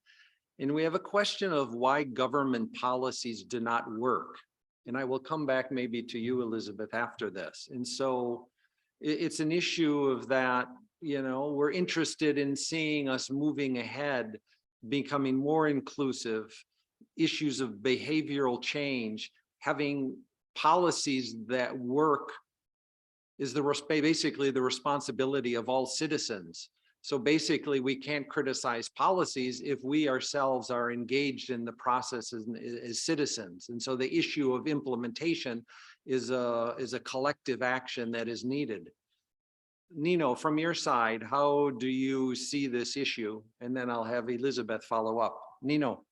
And we have a question of why government policies do not work. And I will come back maybe to you, Elizabeth, after this. And so it's an issue of that, we're interested in seeing us moving ahead, becoming more inclusive, issues of behavioral change, having policies that work is basically the responsibility of all citizens. So basically, we can't criticize policies if we ourselves are engaged in the processes as citizens. And so the issue of implementation is a collective action that is needed. Nino, from your side, how do you see this issue? And then I'll have Elizabeth follow up. Nino.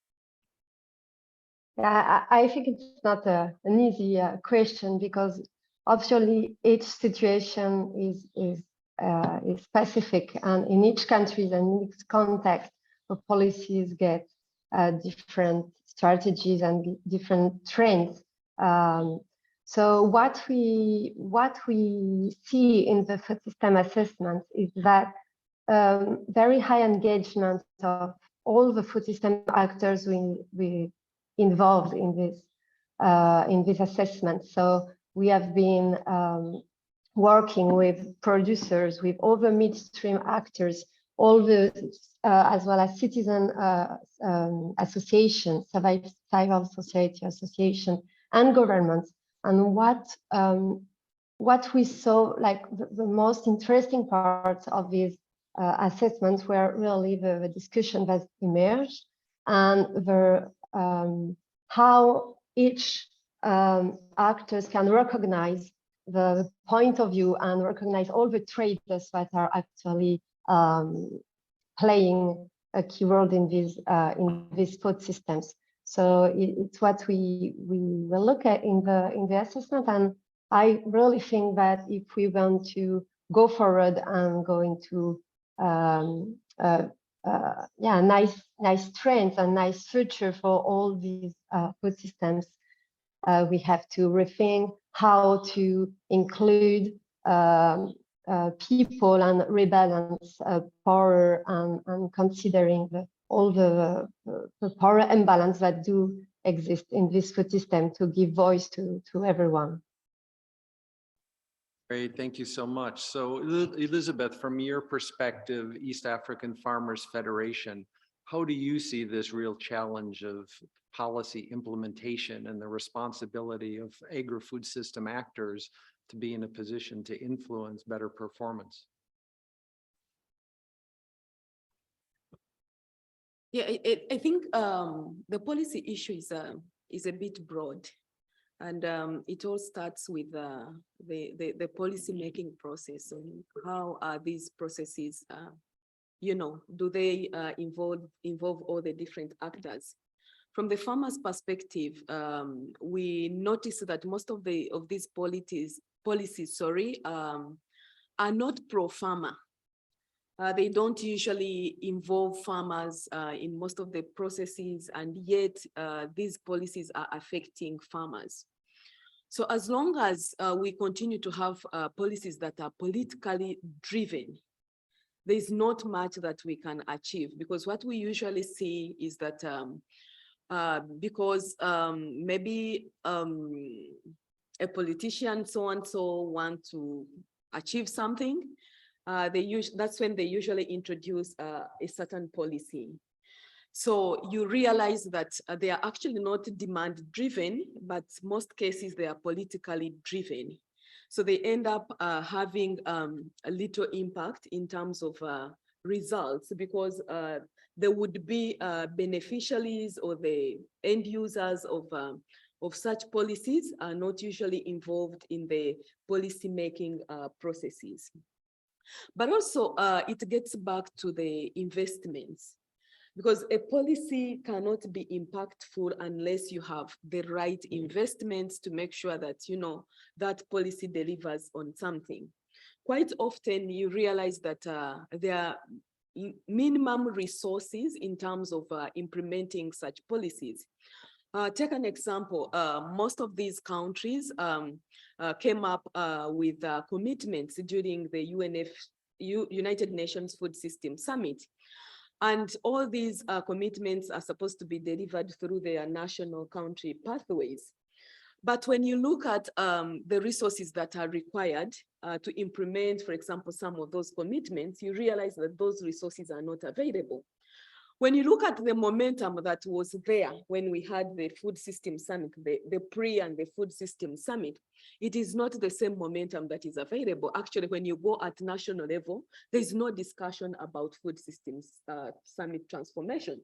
Yeah, I think it's not an easy question because obviously each situation is specific, and in each country and in each context, the policies get different strategies and different trends. So what we see in the food system assessment is that very high engagement of all the food system actors we involved in this assessment. So we have been working with producers, with all the midstream actors, all the as well as citizen associations, civil society association, and governments. And what we saw, like the most interesting parts of these assessments were really the discussion that emerged and how each actors can recognize the point of view and recognize all the traders that are actually playing a key role in these food systems. So it's what we will look at in the assessment, and I really think that if we want to go forward and go into nice trends and nice future for all these food systems, we have to rethink how to include people and rebalance power and considering all the power imbalance that do exist in this food system to give voice to everyone. Great, thank you so much. So Elizabeth, from your perspective, East African Farmers Federation, how do you see this real challenge of policy implementation and the responsibility of agri-food system actors to be in a position to influence better performance? Yeah, I think the policy issue is a bit broad, and it all starts with the policy making process. And how are these processes? Do they involve all the different actors? From the farmers' perspective, we notice that most of these policies, are not pro-farmer. They don't usually involve farmers in most of the processes, and yet these policies are affecting farmers. So as long as we continue to have policies that are politically driven, there's not much that we can achieve, because what we usually see is that because maybe a politician so-and-so want to achieve something, that's when they usually introduce a certain policy. So you realize that they are actually not demand driven, but most cases they are politically driven. So they end up having a little impact in terms of results, because there would be beneficiaries or the end users of such policies are not usually involved in the policy making processes. But also it gets back to the investments, because a policy cannot be impactful unless you have the right investments to make sure that, that policy delivers on something. Quite often you realize that there are minimum resources in terms of implementing such policies. Take an example, most of these countries came up with commitments during the United Nations Food System Summit. And all these commitments are supposed to be delivered through their national country pathways. But when you look at the resources that are required to implement, for example, some of those commitments, you realize that those resources are not available. When you look at the momentum that was there when we had the food system summit, the pre and the food system summit, it is not the same momentum that is available. Actually, when you go at national level, there's no discussion about food systems summit transformation.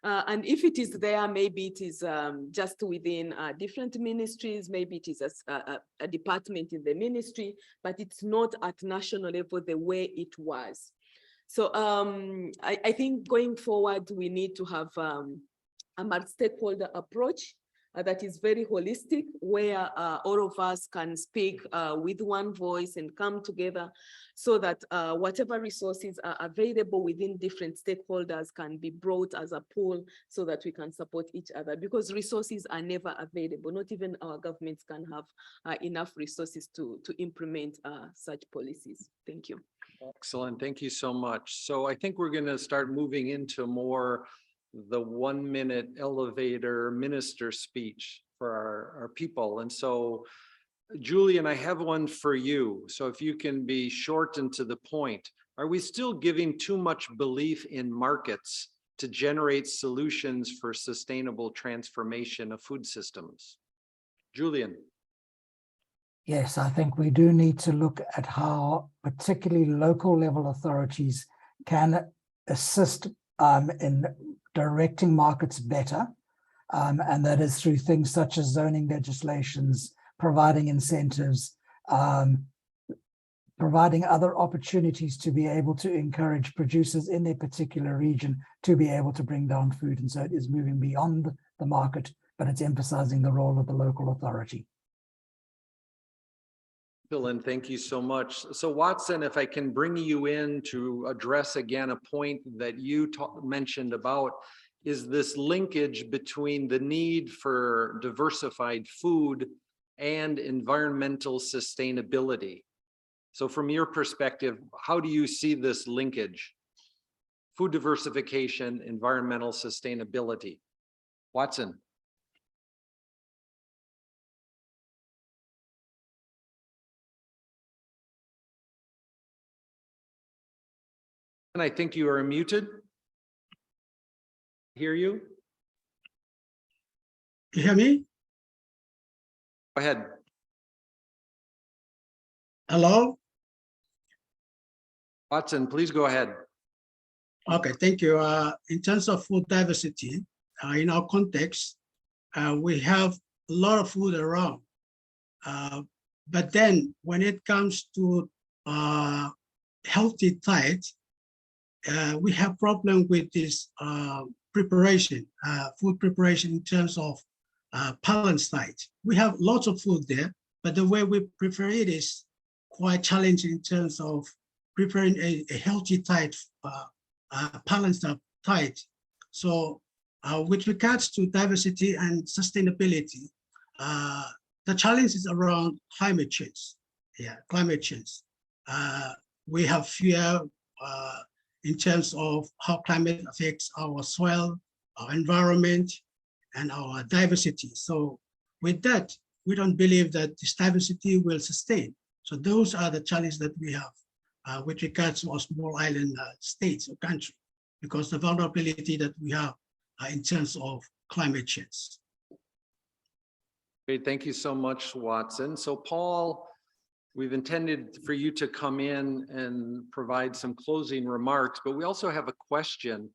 And if it is there, maybe it is just within different ministries, maybe it is a department in the ministry, but it's not at national level the way it was. So I think going forward, we need to have a multi-stakeholder approach that is very holistic, where all of us can speak with one voice and come together so that whatever resources are available within different stakeholders can be brought as a pool so that we can support each other, because resources are never available. Not even our governments can have enough resources to implement such policies. Thank you. Excellent, thank you so much. So I think we're going to start moving into more the 1-minute elevator minister speech for our people. And so, Julian, I have one for you. So if you can be short and to the point, are we still giving too much belief in markets to generate solutions for sustainable transformation of food systems? Julian. Yes, I think we do need to look at how particularly local level authorities can assist in directing markets better. And that is through things such as zoning legislations, providing incentives, providing other opportunities to be able to encourage producers in their particular region to be able to bring down food. And so it is moving beyond the market, but it's emphasizing the role of the local authority. Dylan, thank you so much. So Watson, if I can bring you in to address again a point that you mentioned about, is this linkage between the need for diversified food and environmental sustainability. So from your perspective, how do you see this linkage? Food diversification, environmental sustainability. Watson. And I think you are muted. Hear you? You hear me? Go ahead. Hello? Watson, please go ahead. Okay, thank you. In terms of food diversity, in our context, we have a lot of food around. But then when it comes to healthy diet, we have problem with this preparation, food preparation in terms of balanced diet. We have lots of food there, but the way we prepare it is quite challenging in terms of preparing a healthy diet, balanced diet. So with regards to diversity and sustainability, the challenge is around climate change. Yeah, climate change. We have fear in terms of how climate affects our soil, our environment, and our diversity. So with that, we don't believe that this diversity will sustain. So those are the challenges that we have with regards to our small island states or country, because the vulnerability that we have in terms of climate change. Great, thank you so much, Watson. So Paul, we've intended for you to come in and provide some closing remarks, but we also have a question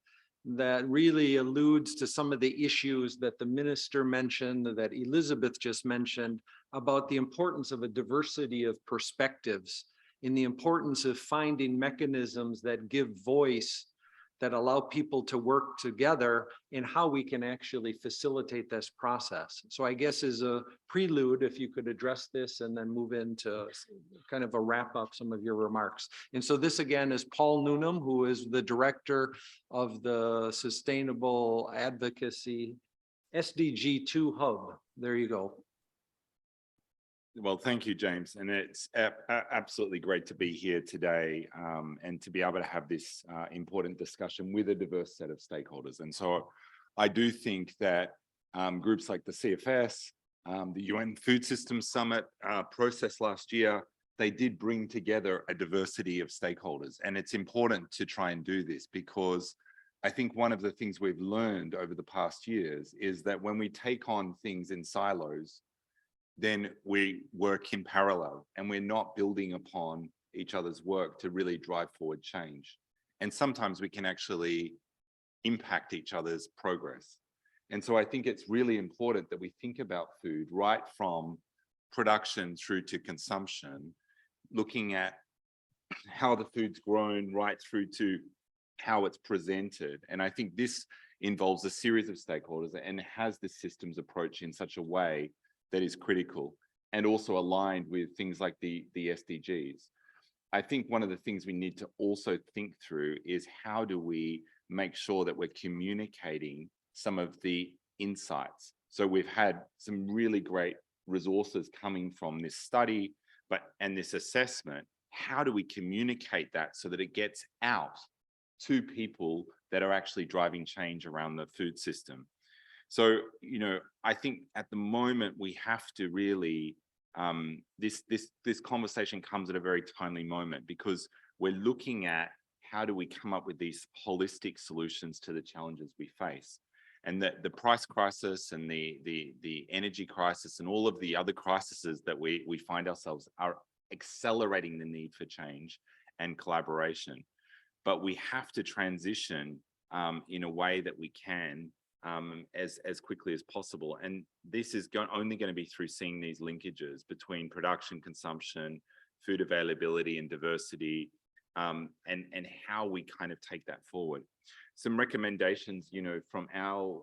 that really alludes to some of the issues that the minister mentioned, that Elizabeth just mentioned, about the importance of a diversity of perspectives, in the importance of finding mechanisms that give voice, that allow people to work together, in how we can actually facilitate this process. So I guess as a prelude, if you could address this and then move into kind of a wrap up some of your remarks. And so this again is Paul Newnham, who is the director of the Sustainable Advocacy SDG 2 Hub. There you go. Well, thank you, James. And it's absolutely great to be here today and to be able to have this important discussion with a diverse set of stakeholders. And so I do think that groups like the CFS, the UN Food Systems Summit process last year, they did bring together a diversity of stakeholders. And it's important to try and do this, because I think one of the things we've learned over the past years is that when we take on things in silos, then we work in parallel and we're not building upon each other's work to really drive forward change. And sometimes we can actually impact each other's progress. And so I think it's really important that we think about food right from production through to consumption, looking at how the food's grown right through to how it's presented. And I think this involves a series of stakeholders and has the systems approach in such a way that is critical and also aligned with things like the SDGs. I think one of the things we need to also think through is how do we make sure that we're communicating some of the insights. So we've had some really great resources coming from this study, and this assessment. How do we communicate that so that it gets out to people that are actually driving change around the food system? So, I think at the moment we have to really, this conversation comes at a very timely moment, because we're looking at how do we come up with these holistic solutions to the challenges we face. And that the price crisis and the energy crisis and all of the other crises that we find ourselves are accelerating the need for change and collaboration. But we have to transition in a way that we can as quickly as possible. And this is only going to be through seeing these linkages between production, consumption, food availability and diversity, and how we kind of take that forward. Some recommendations, from our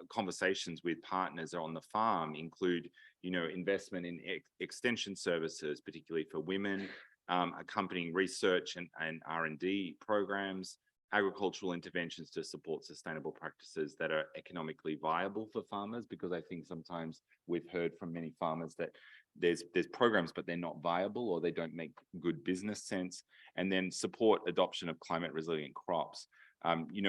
conversations with partners on the farm include, investment in extension services, particularly for women, accompanying research and R&D programs, agricultural interventions to support sustainable practices that are economically viable for farmers, because I think sometimes we've heard from many farmers that there's programs, but they're not viable or they don't make good business sense. And then support adoption of climate resilient crops.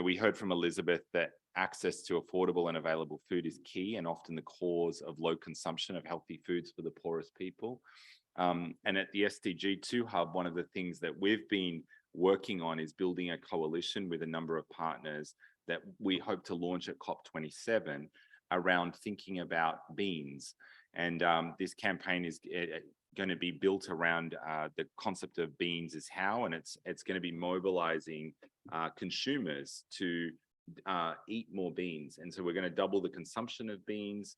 We heard from Elizabeth that access to affordable and available food is key and often the cause of low consumption of healthy foods for the poorest people. And at the SDG 2 Hub, one of the things that we've been working on is building a coalition with a number of partners that we hope to launch at COP27 around thinking about beans. And this campaign is going to be built around the concept of beans is how, and it's going to be mobilizing consumers to eat more beans. And so we're going to double the consumption of beans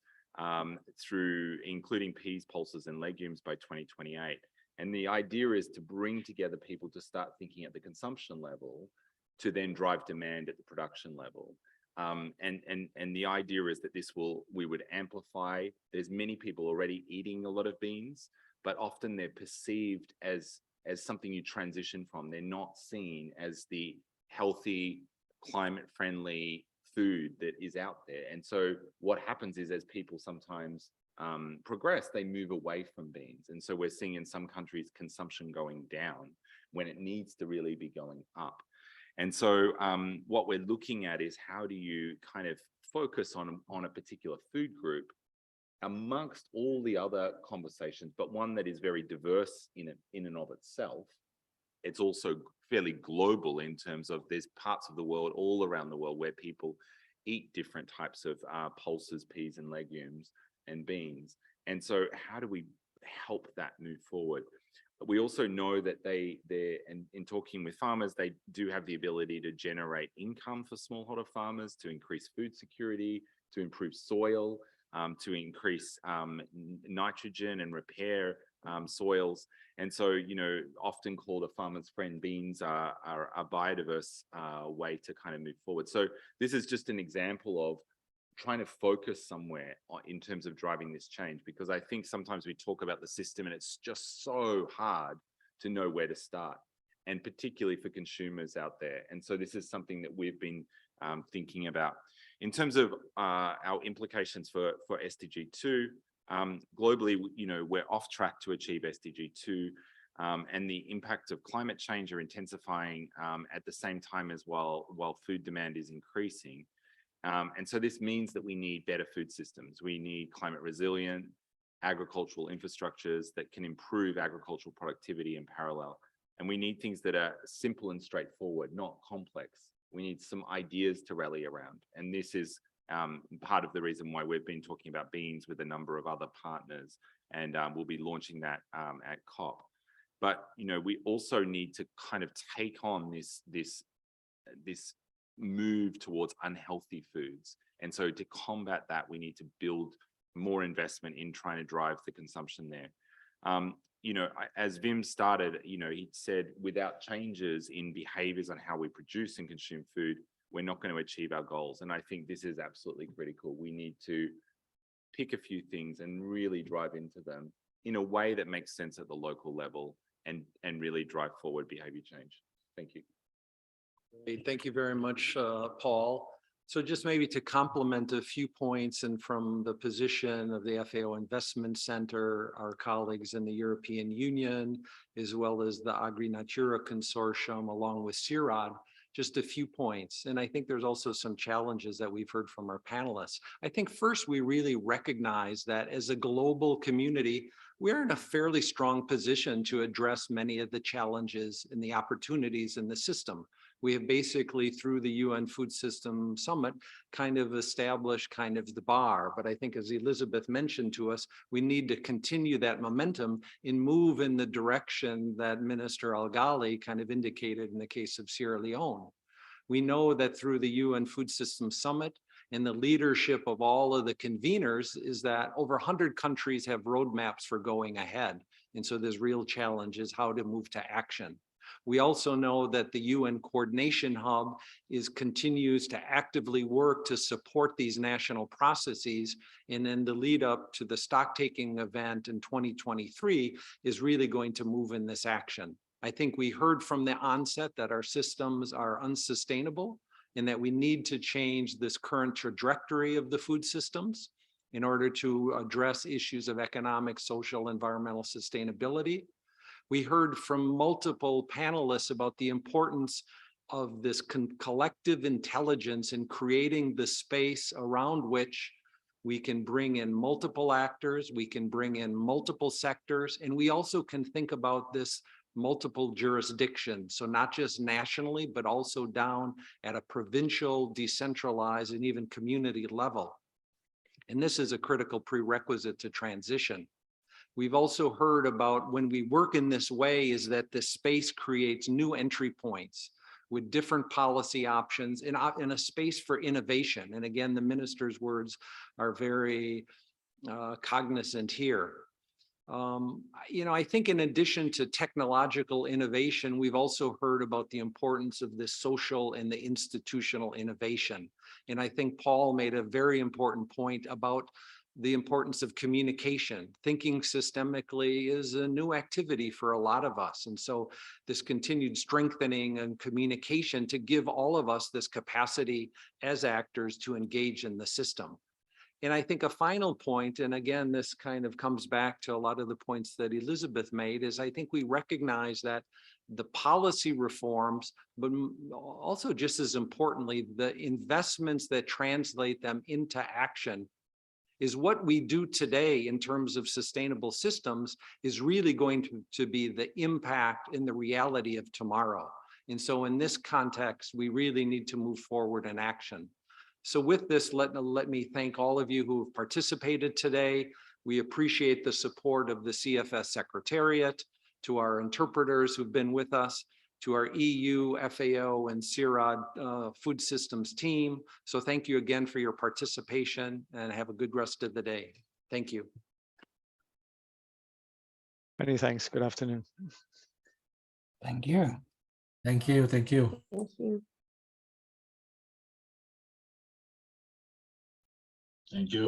through including peas, pulses, and legumes by 2028. And the idea is to bring together people to start thinking at the consumption level to then drive demand at the production level. And the idea is that we would amplify. There's many people already eating a lot of beans, but often they're perceived as something you transition from. They're not seen as the healthy, climate-friendly food that is out there. And so what happens is, as people sometimes progress, they move away from beans. And so we're seeing in some countries consumption going down when it needs to really be going up. And so what we're looking at is, how do you kind of focus on a particular food group amongst all the other conversations, but one that is very diverse in and of itself. It's also fairly global in terms of there's parts of the world, all around the world, where people eat different types of pulses, peas and legumes and beans. And so how do we help that move forward? We also know that in talking with farmers, they do have the ability to generate income for smallholder farmers, to increase food security, to improve soil, to increase nitrogen and repair soils. And so, often called a farmer's friend, beans are a biodiverse way to kind of move forward. So this is just an example of trying to focus somewhere in terms of driving this change, because I think sometimes we talk about the system and it's just so hard to know where to start, and particularly for consumers out there. And so this is something that we've been thinking about. In terms of our implications for SDG 2, globally, we're off track to achieve SDG 2, and the impacts of climate change are intensifying at the same time as while food demand is increasing. And so this means that we need better food systems. We need climate resilient agricultural infrastructures that can improve agricultural productivity in parallel. And we need things that are simple and straightforward, not complex. We need some ideas to rally around. And this is part of the reason why we've been talking about beans with a number of other partners, and we'll be launching that at COP. But we also need to kind of take on this move towards unhealthy foods. And so to combat that, we need to build more investment in trying to drive the consumption there. As Wim started, he said, without changes in behaviors on how we produce and consume food, we're not going to achieve our goals. And I think this is absolutely critical. We need to pick a few things and really drive into them in a way that makes sense at the local level and really drive forward behavior change. Thank you. Great. Thank you very much, Paul. So just maybe to complement a few points, and from the position of the FAO Investment Center, our colleagues in the European Union, as well as the Agri-Natura Consortium, along with CIRAD, just a few points. And I think there's also some challenges that we've heard from our panelists. I think first, we really recognize that as a global community, we're in a fairly strong position to address many of the challenges and the opportunities in the system. We have basically, through the UN Food System Summit, kind of established kind of the bar. But I think, as Elizabeth mentioned to us, we need to continue that momentum and move in the direction that Minister Al-Ghali kind of indicated in the case of Sierra Leone. We know that through the UN Food System Summit and the leadership of all of the conveners is that over 100 countries have roadmaps for going ahead. And so there's real challenges how to move to action. We also know that the UN Coordination Hub continues to actively work to support these national processes. And then the lead up to the stock-taking event in 2023 is really going to move in this action. I think we heard from the onset that our systems are unsustainable and that we need to change this current trajectory of the food systems in order to address issues of economic, social, environmental sustainability. We heard from multiple panelists about the importance of this collective intelligence in creating the space around which we can bring in multiple actors, we can bring in multiple sectors, and we also can think about this multiple jurisdictions. So not just nationally, but also down at a provincial, decentralized, and even community level. And this is a critical prerequisite to transition. We've also heard about when we work in this way is that this space creates new entry points with different policy options in a space for innovation. And again, the minister's words are very cognizant here. I think in addition to technological innovation, we've also heard about the importance of this social and the institutional innovation. And I think Paul made a very important point about the importance of communication. Thinking systemically is a new activity for a lot of us. And so this continued strengthening and communication to give all of us this capacity as actors to engage in the system. And I think a final point, and again, this kind of comes back to a lot of the points that Elizabeth made, is I think we recognize that the policy reforms, but also just as importantly, the investments that translate them into action is what we do today in terms of sustainable systems is really going to be the impact in the reality of tomorrow. And so in this context, we really need to move forward in action. So with this, let me thank all of you who have participated today. We appreciate the support of the CFS Secretariat, to our interpreters who've been with us, to our EU, FAO, and CIRAD food systems team. So thank you again for your participation and have a good rest of the day. Thank you. Many thanks. Good afternoon. Thank you. Thank you. Thank you. Thank you. Thank you.